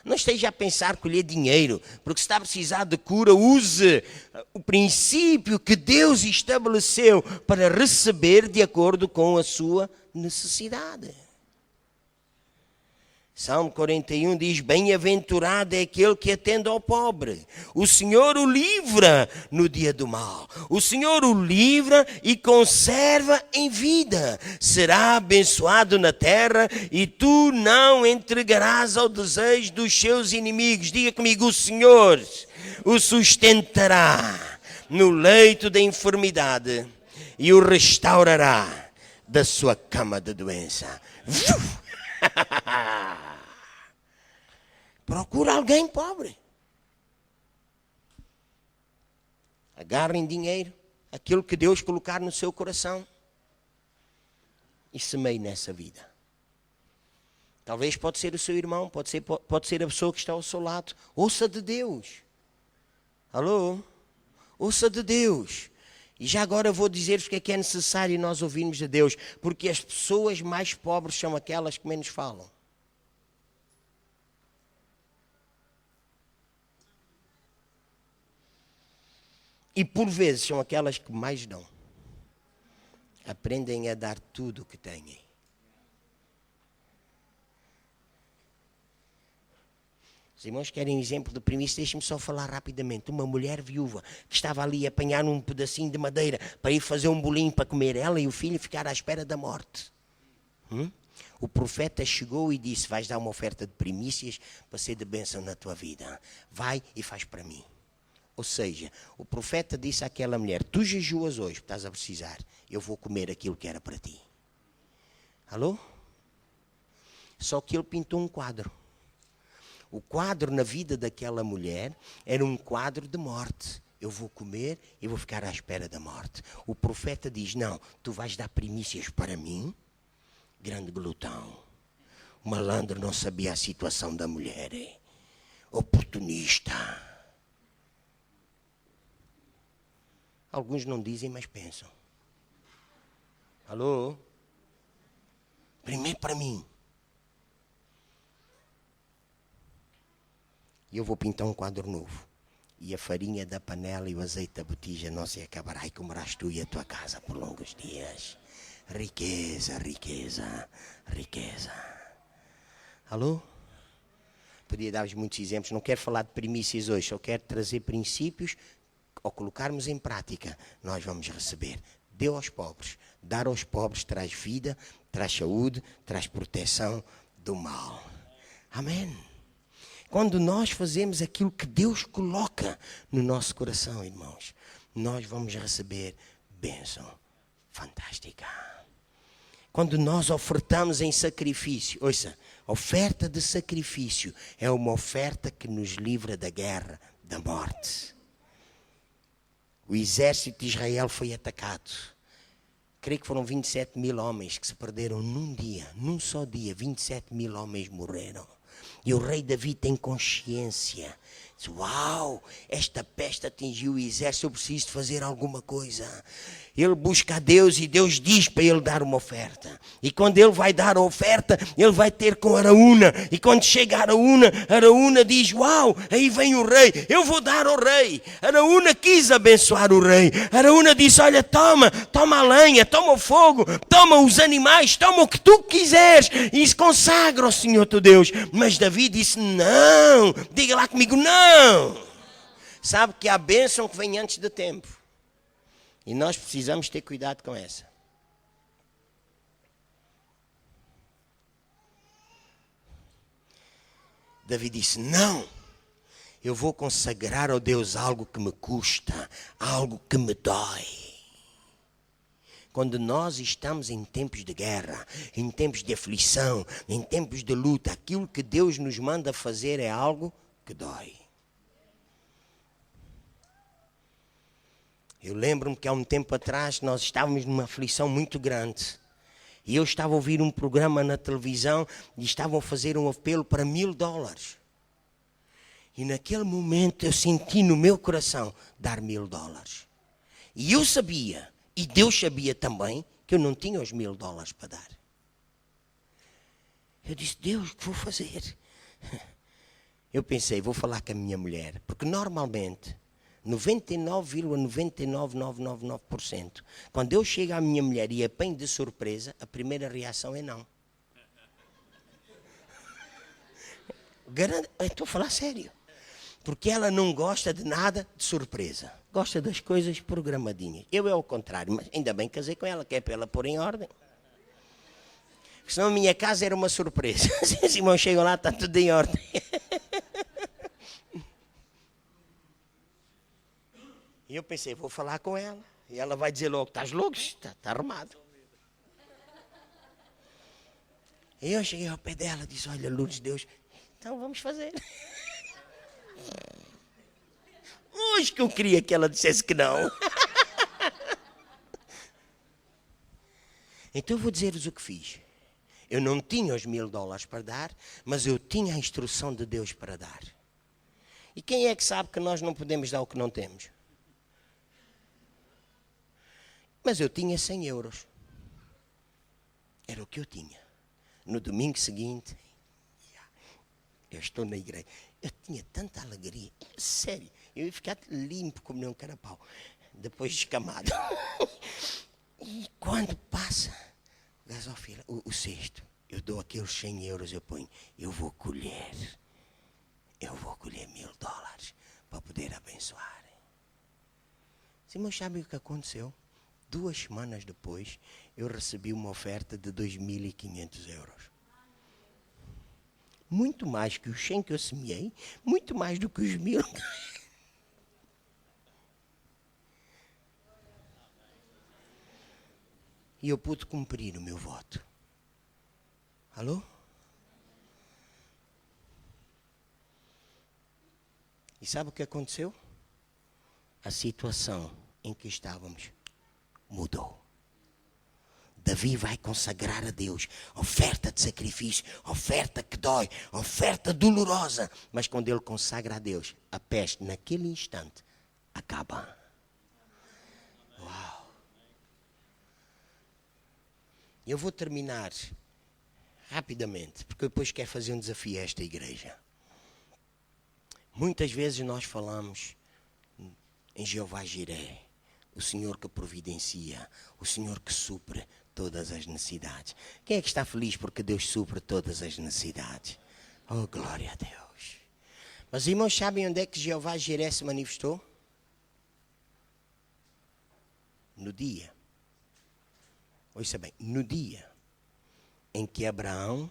Não esteja a pensar colher dinheiro, porque se está a precisar de cura, use o princípio que Deus estabeleceu para receber de acordo com a sua necessidade. Salmo 41 diz, bem-aventurado é aquele que atende ao pobre. O Senhor o livra no dia do mal. O Senhor o livra e conserva em vida. Será abençoado na terra e tu não entregarás ao desejo dos seus inimigos. Diga comigo, o Senhor o sustentará no leito da enfermidade e o restaurará da sua cama de doença. Procura alguém pobre. Agarrem dinheiro, aquilo que Deus colocar no seu coração, e semeie nessa vida. Talvez pode ser o seu irmão, pode ser a pessoa que está ao seu lado. Ouça de Deus. Alô? Ouça de Deus. E já agora vou dizer-vos o que é necessário nós ouvirmos de Deus, porque as pessoas mais pobres são aquelas que menos falam. E por vezes são aquelas que mais dão. Aprendem a dar tudo o que têm. Os irmãos querem um exemplo de primícia? Deixem-me só falar rapidamente. Uma mulher viúva que estava ali a apanhar um pedacinho de madeira para ir fazer um bolinho para comer, ela e o filho ficaram à espera da morte. O profeta chegou e disse, vais dar uma oferta de primícias para ser de bênção na tua vida. Vai e faz para mim. Ou seja, o profeta disse àquela mulher, tu jejuas hoje, estás a precisar, eu vou comer aquilo que era para ti. Alô? Só que ele pintou um quadro. O quadro na vida daquela mulher era um quadro de morte. Eu vou comer e vou ficar à espera da morte. O profeta diz, não, tu vais dar primícias para mim? Grande glutão. O malandro não sabia a situação da mulher. Oportunista. Alguns não dizem, mas pensam. Alô? Primeiro para mim. E eu vou pintar um quadro novo. E a farinha da panela e o azeite da botija não se acabará. E comerás tu e a tua casa por longos dias. Riqueza, riqueza, riqueza. Alô? Podia dar-vos muitos exemplos. Não quero falar de primícias hoje. Só quero trazer princípios. Ao colocarmos em prática, nós vamos receber. Dê aos pobres. Dar aos pobres traz vida, traz saúde, traz proteção do mal. Amém? Quando nós fazemos aquilo que Deus coloca no nosso coração, irmãos, nós vamos receber bênção fantástica. Quando nós ofertamos em sacrifício, ouça, oferta de sacrifício é uma oferta que nos livra da guerra, da morte. o exército de Israel foi atacado. Creio que foram 27 mil homens que se perderam num dia, num só dia, 27 mil homens morreram. E o rei Davi tem consciência. Diz, uau, esta peste atingiu o exército, eu preciso fazer alguma coisa. Ele busca a Deus e Deus diz para ele dar uma oferta. E quando ele vai dar a oferta, ele vai ter com Araúna. E quando chega a Araúna diz, uau, aí vem o rei, eu vou dar ao rei. Araúna quis abençoar o rei. Araúna disse, olha, toma a lenha, toma o fogo, toma os animais, toma o que tu quiseres. E se consagra ao Senhor teu Deus. Mas Davi disse, não, diga lá comigo, não. Sabe que há a bênção que vem antes do tempo. E nós precisamos ter cuidado com essa. Davi disse, não, eu vou consagrar ao Deus algo que me custa, algo que me dói. Quando nós estamos em tempos de guerra, em tempos de aflição, em tempos de luta, aquilo que Deus nos manda fazer é algo que dói. Eu lembro-me que há um tempo atrás nós estávamos numa aflição muito grande. E eu estava a ouvir um programa na televisão e estavam a fazer um apelo para $1000. E naquele momento eu senti no meu coração dar $1000. E eu sabia, e Deus sabia também, que eu não tinha os $1000 para dar. Eu disse, Deus, o que vou fazer? Eu pensei, vou falar com a minha mulher, porque normalmente 99,99999%. Quando eu chego à minha mulher e apanho de surpresa, a primeira reação é não. Estou a falar sério. Porque ela não gosta de nada de surpresa. Gosta das coisas programadinhas. Eu é o contrário, mas ainda bem que casei com ela, que é para ela pôr em ordem. Senão a minha casa era uma surpresa. Se os irmãos chegam lá, está tudo em ordem. E eu pensei, vou falar com ela. E ela vai dizer logo, estás louco? Está arrumado. E eu cheguei ao pé dela e disse, olha, Lourdes, Deus, então vamos fazer. Hoje que eu queria que ela dissesse que não. Então eu vou dizer-vos o que fiz. Eu não tinha os $1000 para dar, mas eu tinha a instrução de Deus para dar. E quem é que sabe que nós não podemos dar o que não temos? Mas eu tinha 100 euros. Era o que eu tinha. No domingo seguinte, eu estou na igreja. Eu tinha tanta alegria. Sério, eu ia ficar limpo como nem um carapau. Depois descamado. E quando passa gasofila, o cesto, eu dou aqueles 100 euros, eu ponho. Eu vou colher $1000 para poder abençoar. Os irmãos sabem o que aconteceu? 2 semanas depois, eu recebi uma oferta de 2.500 euros. Muito mais que os 100 que eu semeei, muito mais do que os 1000. E eu pude cumprir o meu voto. Alô? E sabe o que aconteceu? A situação em que estávamos mudou. Davi vai consagrar a Deus oferta de sacrifício, oferta que dói, oferta dolorosa. Mas quando ele consagra a Deus, a peste naquele instante acaba. Uau! Eu vou terminar rapidamente, porque depois quero fazer um desafio a esta igreja. Muitas vezes nós falamos em Jeová Jiré, o Senhor que providencia, o Senhor que supre todas as necessidades. Quem é que está feliz porque Deus supre todas as necessidades? Oh, glória a Deus. Mas irmãos, sabem onde é que Jeová Jiré se manifestou? No dia. Ouça bem, no dia em que Abraão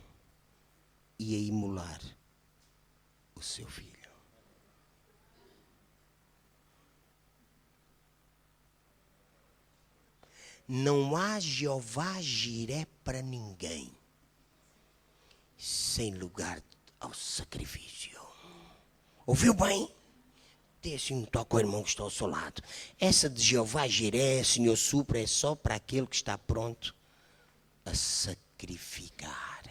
ia imolar o seu filho. Não há Jeová Jiré para ninguém sem lugar ao sacrifício. Ouviu bem? Dê assim um toque ao irmão que está ao seu lado. Essa de Jeová Jiré, Senhor supra, é só para aquele que está pronto a sacrificar.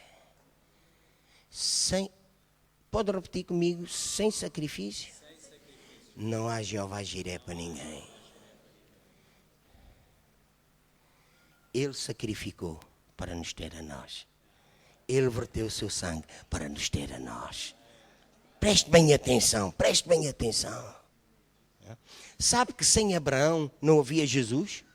Pode repetir comigo? Sem sacrifício? Não há Jeová Jiré para ninguém. Ele sacrificou para nos ter a nós. Ele verteu o seu sangue para nos ter a nós. Preste bem atenção, preste bem atenção. Sabe que sem Abraão não havia Jesus?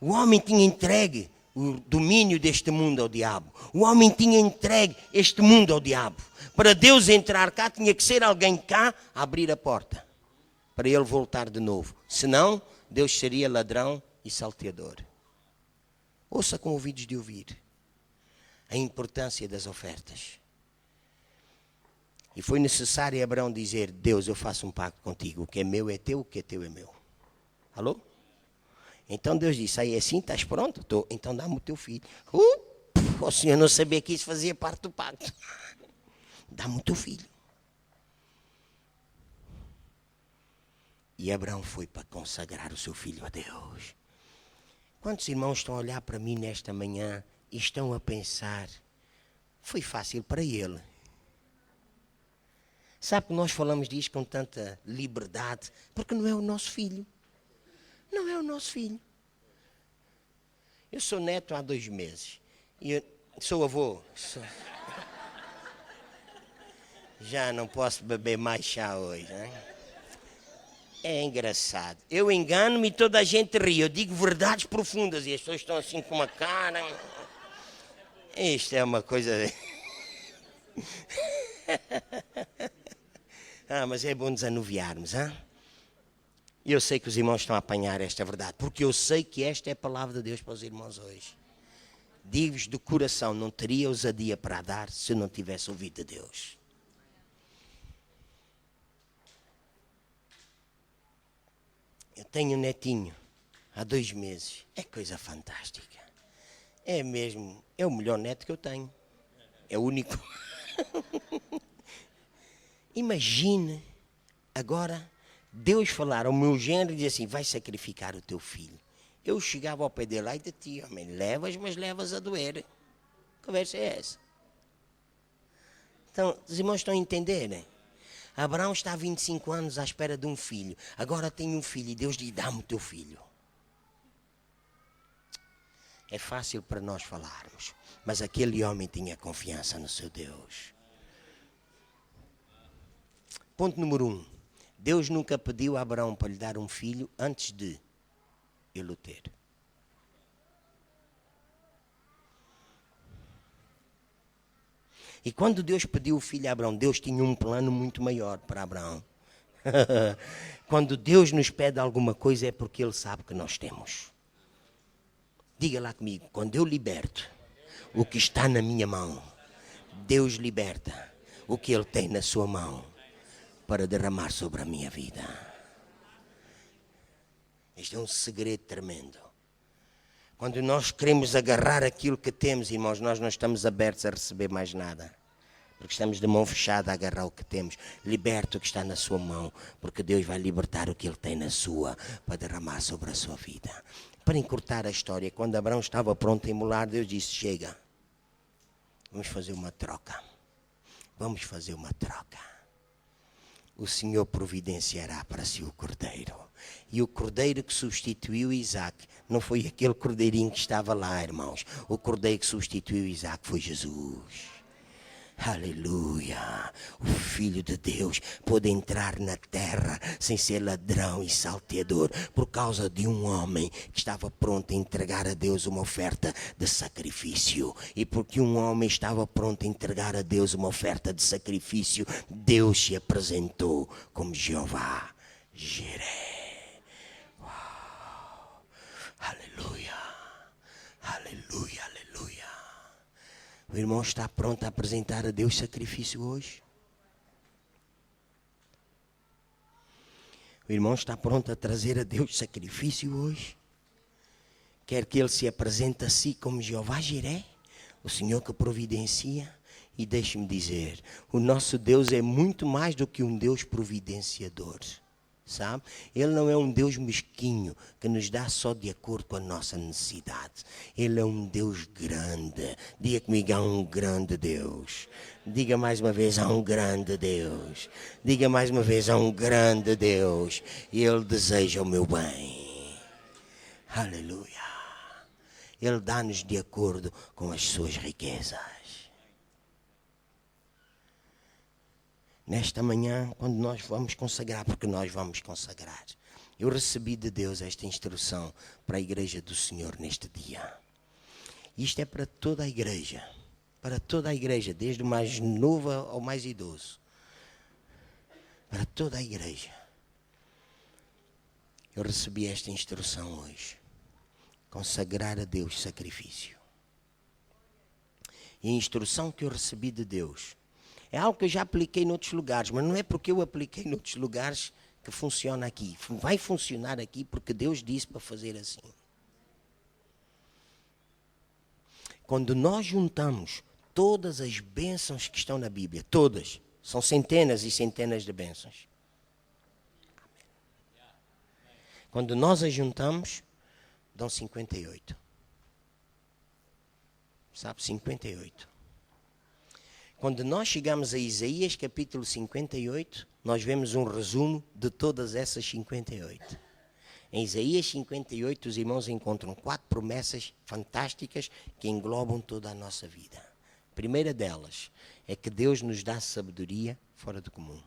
O homem tinha entregue o domínio deste mundo ao diabo. O homem tinha entregue este mundo ao diabo. Para Deus entrar cá, tinha que ser alguém cá a abrir a porta. Para ele voltar de novo. Senão, Deus seria ladrão e salteador. Ouça com ouvidos de ouvir a importância das ofertas. E foi necessário Abraão dizer: Deus, eu faço um pacto contigo. O que é meu é teu, o que é teu é meu. Alô? Então Deus disse: aí assim, estás pronto? Estou. Então dá-me o teu filho. O Senhor não sabia que isso fazia parte do pacto. Dá-me o teu filho. E Abraão foi para consagrar o seu filho a Deus. Quantos irmãos estão a olhar para mim nesta manhã e estão a pensar: foi fácil para ele? Sabe que nós falamos disto com tanta liberdade? Porque não é o nosso filho. Não é o nosso filho. Eu sou neto há 2 meses. E eu sou avô. Já não posso beber mais chá hoje, né? É engraçado. Eu engano-me e toda a gente ri. Eu digo verdades profundas e as pessoas estão assim com uma cara. Isto é uma coisa... mas é bom desanuviarmos, hein? E eu sei que os irmãos estão a apanhar esta verdade, porque eu sei que esta é a palavra de Deus para os irmãos hoje. Digo-vos do coração, não teria ousadia para dar se eu não tivesse ouvido de Deus. Eu tenho um netinho há 2 meses. É coisa fantástica. É mesmo, é o melhor neto que eu tenho. É o único. Imagine agora Deus falar ao meu genro e dizer assim: vai sacrificar o teu filho. Eu chegava ao pé dele lá e dizia: homem, levas, mas levas a doer. Que conversa é essa? Então, os irmãos estão a entender, né? Abraão está há 25 anos à espera de um filho. Agora tem um filho e Deus diz: dá-me o teu filho. É fácil para nós falarmos, mas aquele homem tinha confiança no seu Deus. Ponto número 1. Deus nunca pediu a Abraão para lhe dar um filho antes de ele o ter. E quando Deus pediu o filho a Abraão, Deus tinha um plano muito maior para Abraão. Quando Deus nos pede alguma coisa é porque Ele sabe que nós temos. Diga lá comigo: quando eu liberto o que está na minha mão, Deus liberta o que Ele tem na sua mão para derramar sobre a minha vida. Este é um segredo tremendo. Quando nós queremos agarrar aquilo que temos, irmãos, nós não estamos abertos a receber mais nada. Porque estamos de mão fechada a agarrar o que temos. Liberta o que está na sua mão, porque Deus vai libertar o que Ele tem na sua para derramar sobre a sua vida. Para encurtar a história, quando Abraão estava pronto a imolar, Deus disse: chega, vamos fazer uma troca. Vamos fazer uma troca. O Senhor providenciará para si o cordeiro. E o cordeiro que substituiu Isaac não foi aquele cordeirinho que estava lá, irmãos. O cordeiro que substituiu Isaac foi Jesus. Aleluia! O Filho de Deus pôde entrar na terra sem ser ladrão e salteador por causa de um homem que estava pronto a entregar a Deus uma oferta de sacrifício. E porque um homem estava pronto a entregar a Deus uma oferta de sacrifício, Deus se apresentou como Jeová Jiré. Uau! Aleluia! Aleluia! Aleluia! O irmão está pronto a apresentar a Deus sacrifício hoje? O irmão está pronto a trazer a Deus sacrifício hoje? Quer que ele se apresente a si como Jeová Jiré, o Senhor que providencia, E deixe-me dizer, o nosso Deus é muito mais do que um Deus providenciador, sabe? Ele não é um Deus mesquinho que nos dá só de acordo com a nossa necessidade. Ele é um Deus grande. Diga comigo, há um grande Deus. Diga mais uma vez, há um grande Deus. Diga mais uma vez, há um grande Deus. E Ele deseja o meu bem. Aleluia. Ele dá-nos de acordo com as suas riquezas. Nesta manhã, quando nós vamos consagrar, porque nós vamos consagrar, eu recebi de Deus esta instrução para a igreja do Senhor neste dia. Isto é para toda a igreja, desde o mais novo ao mais idoso, para toda a igreja. Eu recebi esta instrução hoje, consagrar a Deus sacrifício. E a instrução que eu recebi de Deus é algo que eu já apliquei noutros lugares, mas não é porque eu apliquei noutros lugares que funciona aqui. Vai funcionar aqui porque Deus disse para fazer assim. Quando nós juntamos todas as bênçãos que estão na Bíblia, todas, são centenas e centenas de bênçãos. Quando nós as juntamos, dão 58. Sabe, 58. Quando nós chegamos a Isaías capítulo 58, nós vemos um resumo de todas essas 58. Em Isaías 58, os irmãos encontram 4 promessas fantásticas que englobam toda a nossa vida. A primeira delas é que Deus nos dá sabedoria fora do comum.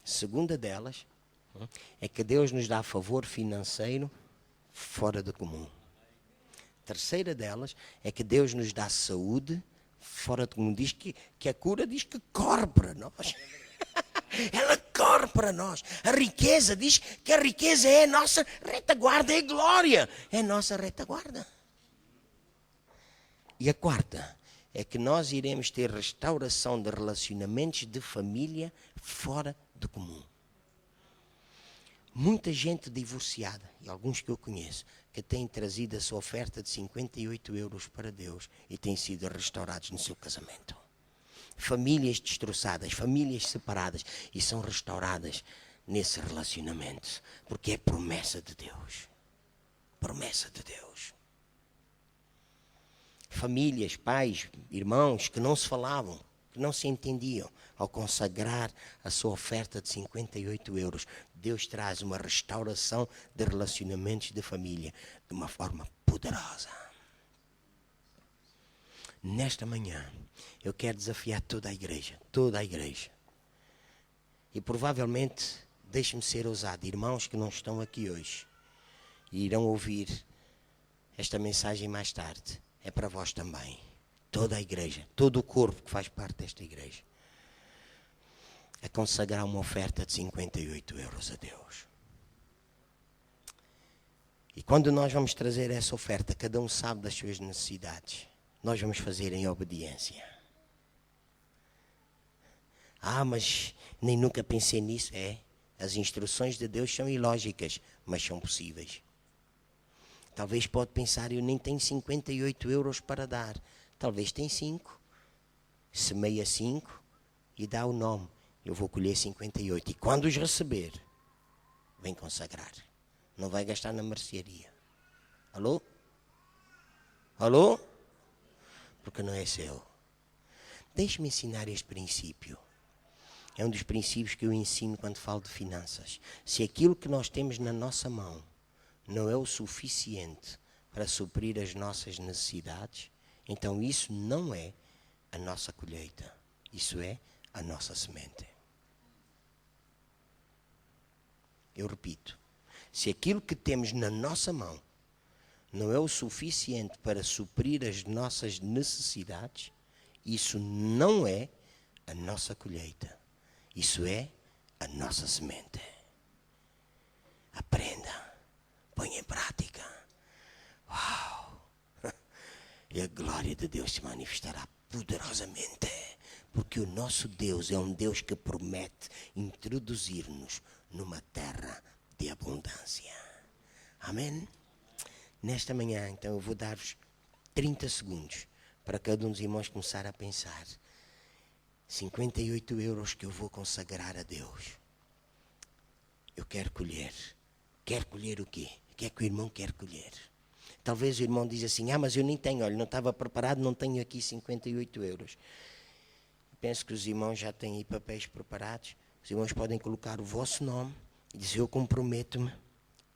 A segunda delas é que Deus nos dá favor financeiro fora do comum. Terceira delas é que Deus nos dá saúde fora do comum. Diz que a cura diz que corre para nós. Ela corre para nós. A riqueza diz que a riqueza é a nossa retaguarda, é glória. É a nossa retaguarda. E a quarta é que nós iremos ter restauração de relacionamentos de família fora do comum. Muita gente divorciada, e alguns que eu conheço, que têm trazido a sua oferta de 58 euros para Deus e têm sido restaurados no seu casamento. Famílias destroçadas, famílias separadas e são restauradas nesse relacionamento, porque é promessa de Deus. Promessa de Deus. Famílias, pais, irmãos que não se falavam, que não se entendiam, ao consagrar a sua oferta de 58 euros, Deus traz uma restauração de relacionamentos de família de uma forma poderosa. Nesta manhã, eu quero desafiar toda a igreja. E provavelmente, deixe-me ser ousado, irmãos que não estão aqui hoje e irão ouvir esta mensagem mais tarde, é para vós também. Toda a igreja, todo o corpo que faz parte desta igreja, a consagrar uma oferta de 58 euros a Deus. E quando nós vamos trazer essa oferta, cada um sabe das suas necessidades. Nós vamos fazer em obediência. Mas nem nunca pensei nisso. As instruções de Deus são ilógicas, mas são possíveis. Talvez pode pensar, eu nem tenho 58 euros para dar. Talvez tenha 5. Semeia 5 e dá o nome. Eu vou colher 58. E quando os receber, vem consagrar. Não vai gastar na mercearia. Alô? Alô? Porque não é seu. Deixe-me ensinar este princípio. É um dos princípios que eu ensino quando falo de finanças. Se aquilo que nós temos na nossa mão não é o suficiente para suprir as nossas necessidades, então isso não é a nossa colheita. Isso é a nossa semente. Eu repito. Se aquilo que temos na nossa mão não é o suficiente para suprir as nossas necessidades, isso não é a nossa colheita. Isso é a nossa semente. Aprenda. Põe em prática. Uau! E a glória de Deus se manifestará poderosamente. Porque o nosso Deus é um Deus que promete introduzir-nos numa terra de abundância. Amém? Nesta manhã, então, eu vou dar-vos 30 segundos para cada um dos irmãos começar a pensar. 58 euros que eu vou consagrar a Deus. Eu quero colher. Quer colher o quê? O que é que o irmão quer colher? Talvez o irmão diz assim, mas eu nem tenho, olha, não estava preparado, não tenho aqui 58 euros. Penso que os irmãos já têm aí papéis preparados. Os irmãos podem colocar o vosso nome e dizer, eu comprometo-me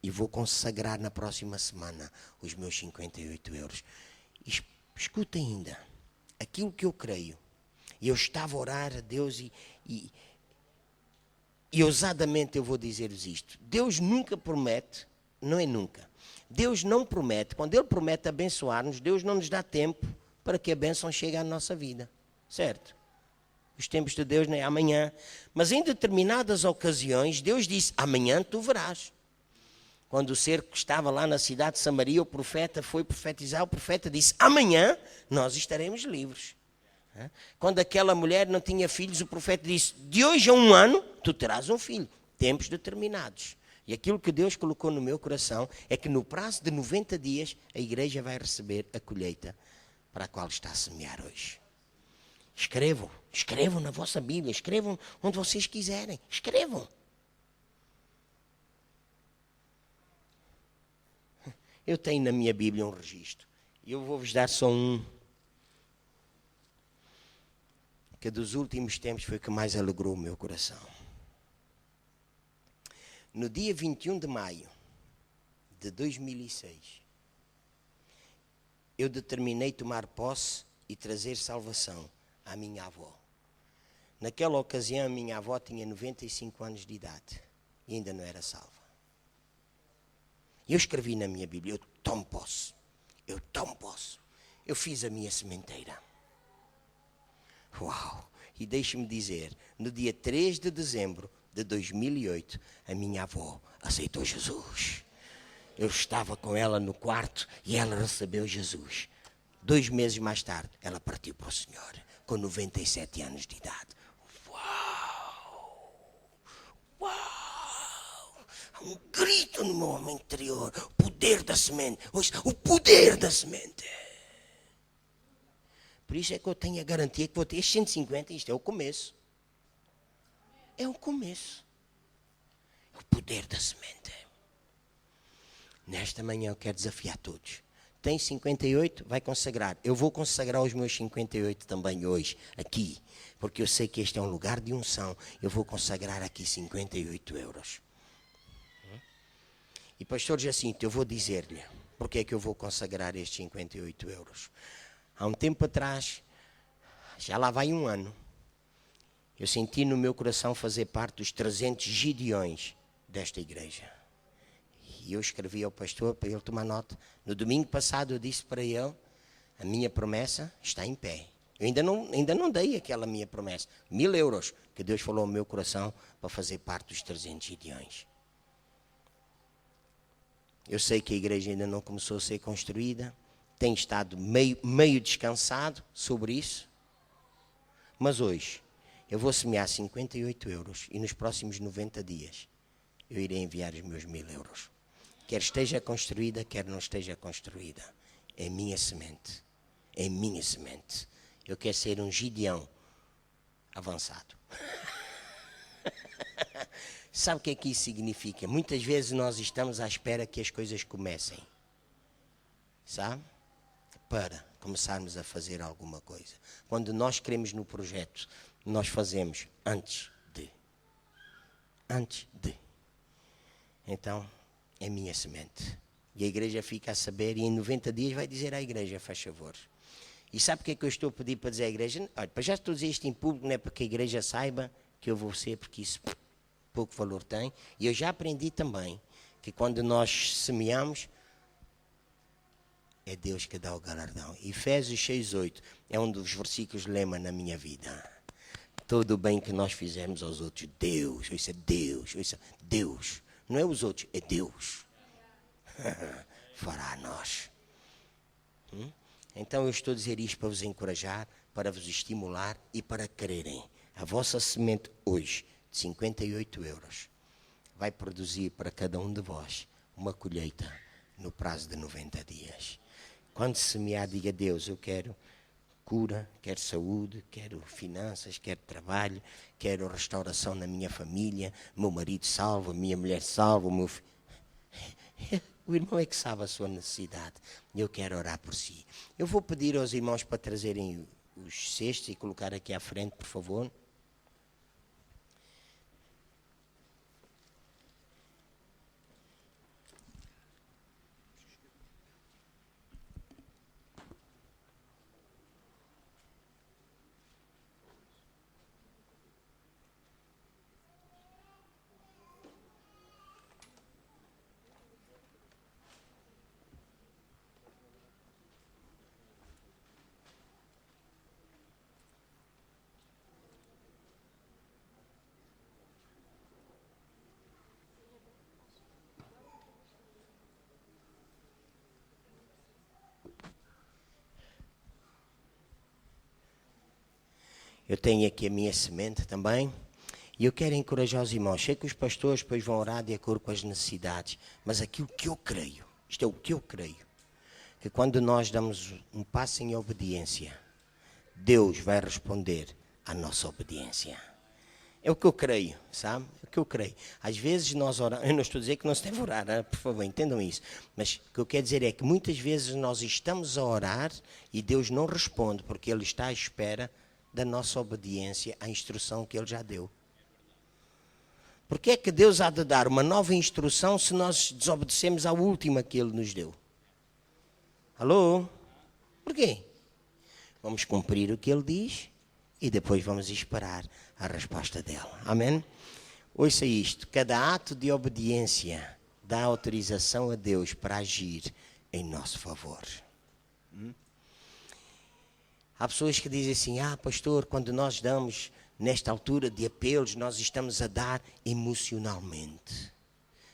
e vou consagrar na próxima semana os meus 58 euros. Escuta ainda, aquilo que eu creio. E eu estava a orar a Deus e ousadamente eu vou dizer-vos isto. Deus nunca promete, não é nunca. Deus não promete. Quando Ele promete abençoar-nos, Deus não nos dá tempo para que a bênção chegue à nossa vida. Certo? Os tempos de Deus não é amanhã. Mas em determinadas ocasiões, Deus disse, amanhã tu verás. Quando o cerco estava lá na cidade de Samaria, o profeta foi profetizar, o profeta disse, amanhã nós estaremos livres. Quando aquela mulher não tinha filhos, o profeta disse, de hoje a 1 ano, tu terás um filho. Tempos determinados. E aquilo que Deus colocou no meu coração é que no prazo de 90 dias, a igreja vai receber a colheita para a qual está a semear hoje. Escrevam na vossa Bíblia, escrevam onde vocês quiserem, escrevam. Eu tenho na minha Bíblia um registro, e eu vou-vos dar só um, que dos últimos tempos foi o que mais alegrou o meu coração. No dia 21 de maio de 2006, eu determinei tomar posse e trazer salvação à minha avó. Naquela ocasião, a minha avó tinha 95 anos de idade e ainda não era salva. Eu escrevi na minha Bíblia, eu tomo posse. Eu fiz a minha sementeira. Uau! E deixe-me dizer, no dia 3 de dezembro de 2008, a minha avó aceitou Jesus. Eu estava com ela no quarto e ela recebeu Jesus. 2 meses mais tarde, ela partiu para o Senhor, com 97 anos de idade. Uau! Uau! Há um grito no meu homem interior. O poder da semente. O poder da semente. Por isso é que eu tenho a garantia que vou ter 150. Isto é o começo. É o começo. É o poder da semente. Nesta manhã eu quero desafiar todos. Tem 58, vai consagrar. Eu vou consagrar os meus 58 também hoje, aqui. Porque eu sei que este é um lugar de unção. Eu vou consagrar aqui 58 euros. E pastor Jacinto, eu vou dizer-lhe porque é que eu vou consagrar estes 58 euros. Há um tempo atrás, já lá vai 1 ano, eu senti no meu coração fazer parte dos 300 gideões desta igreja. E eu escrevi ao pastor para ele tomar nota. No domingo passado eu disse para ele, a minha promessa está em pé. Eu ainda não dei aquela minha promessa. 1000 euros que Deus falou ao meu coração para fazer parte dos 300 gideões. Eu sei que a igreja ainda não começou a ser construída. Tenho estado meio descansado sobre isso. Mas hoje eu vou semear 58 euros e nos próximos 90 dias eu irei enviar os meus 1000 euros. Quer esteja construída, quer não esteja construída. É minha semente. É minha semente. Eu quero ser um Gideão avançado. Sabe o que é que isso significa? Muitas vezes nós estamos à espera que as coisas comecem. Sabe? Para começarmos a fazer alguma coisa. Quando nós queremos no projeto, nós fazemos antes de. Antes de. Então, é minha semente. E a igreja fica a saber e em 90 dias vai dizer à igreja, faz favor. E sabe o que é que eu estou a pedir para dizer à igreja? Olha, para já estou a dizer isto em público, não é porque a igreja saiba que eu vou ser, porque isso pouco valor tem. E eu já aprendi também que quando nós semeamos, é Deus que dá o galardão. Efésios 6:8 é um dos versículos lema na minha vida. Todo o bem que nós fizermos aos outros, Deus, isso é Deus, isso é Deus. Não é os outros, é Deus. Fará a nós. Então eu estou a dizer isto para vos encorajar, para vos estimular e para quererem. A vossa semente hoje, de 58 euros, vai produzir para cada um de vós uma colheita no prazo de 90 dias. Quando semear, diga a Deus, eu quero cura, quero saúde, quero finanças, quero trabalho, quero restauração na minha família, meu marido salvo, a minha mulher salva, o meu filho. O irmão é que sabe a sua necessidade. Eu quero orar por si. Eu vou pedir aos irmãos para trazerem os cestos e colocar aqui à frente, por favor. Eu tenho aqui a minha semente também. E eu quero encorajar os irmãos. Sei que os pastores depois vão orar de acordo com as necessidades. Mas aquilo que eu creio, isto é o que eu creio, que quando nós damos um passo em obediência, Deus vai responder à nossa obediência. É o que eu creio, sabe? É o que eu creio. Às vezes nós oramos, eu não estou a dizer que não se deve orar, por favor, entendam isso. Mas o que eu quero dizer é que muitas vezes nós estamos a orar e Deus não responde porque Ele está à espera da nossa obediência à instrução que Ele já deu. Porque é que Deus há de dar uma nova instrução se nós desobedecemos à última que Ele nos deu? Alô? Porquê? Vamos cumprir o que Ele diz e depois vamos esperar a resposta dele. Amém? Ouça isto. Cada ato de obediência dá autorização a Deus para agir em nosso favor. Há pessoas que dizem assim, pastor, quando nós damos nesta altura de apelos, nós estamos a dar emocionalmente.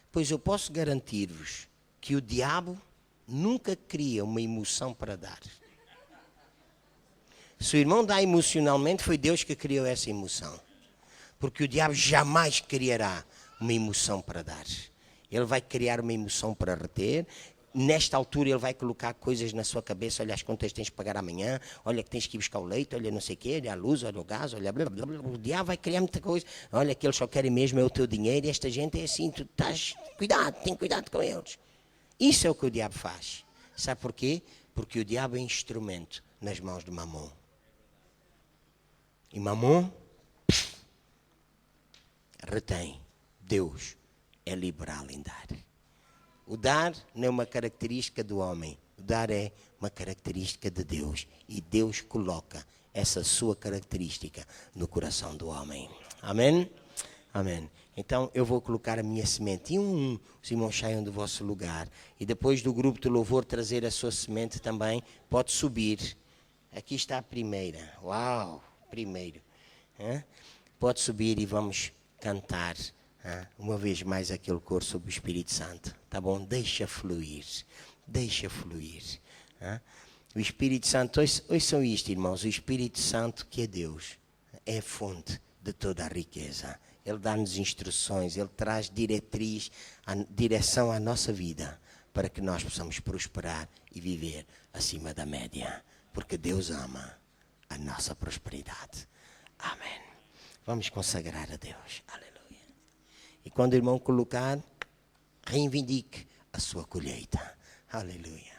Pois eu posso garantir-vos que o diabo nunca cria uma emoção para dar. Se o irmão dá emocionalmente, foi Deus que criou essa emoção. Porque o diabo jamais criará uma emoção para dar. Ele vai criar uma emoção para reter. Nesta altura ele vai colocar coisas na sua cabeça, olha as contas que tens de pagar amanhã, olha que tens que ir buscar o leite, olha não sei o quê, olha a luz, olha o gás, olha blá, blá, blá, blá. O diabo vai criar muita coisa, olha que eles só querem mesmo é o teu dinheiro e esta gente é assim, tu estás, cuidado, tem cuidado com eles. Isso é o que o diabo faz. Sabe porquê? Porque o diabo é instrumento nas mãos de Mamon. E Mamon retém. Deus é liberal em dar. O dar não é uma característica do homem. O dar é uma característica de Deus. E Deus coloca essa sua característica no coração do homem. Amém? Amém. Então eu vou colocar a minha semente. E os irmãos saiam do vosso lugar. E depois do grupo de louvor trazer a sua semente também, pode subir. Aqui está a primeira. Uau! Primeiro. Pode subir e vamos cantar. Uma vez mais aquele coro sobre o Espírito Santo, tá bom? Deixa fluir, deixa fluir. O Espírito Santo, ouçam isto, irmãos, o Espírito Santo, que é Deus, é a fonte de toda a riqueza. Ele dá-nos instruções, Ele traz direção à nossa vida, para que nós possamos prosperar e viver acima da média, porque Deus ama a nossa prosperidade. Amém. Vamos consagrar a Deus. Aleluia. E quando o irmão colocar, reivindique a sua colheita. Aleluia.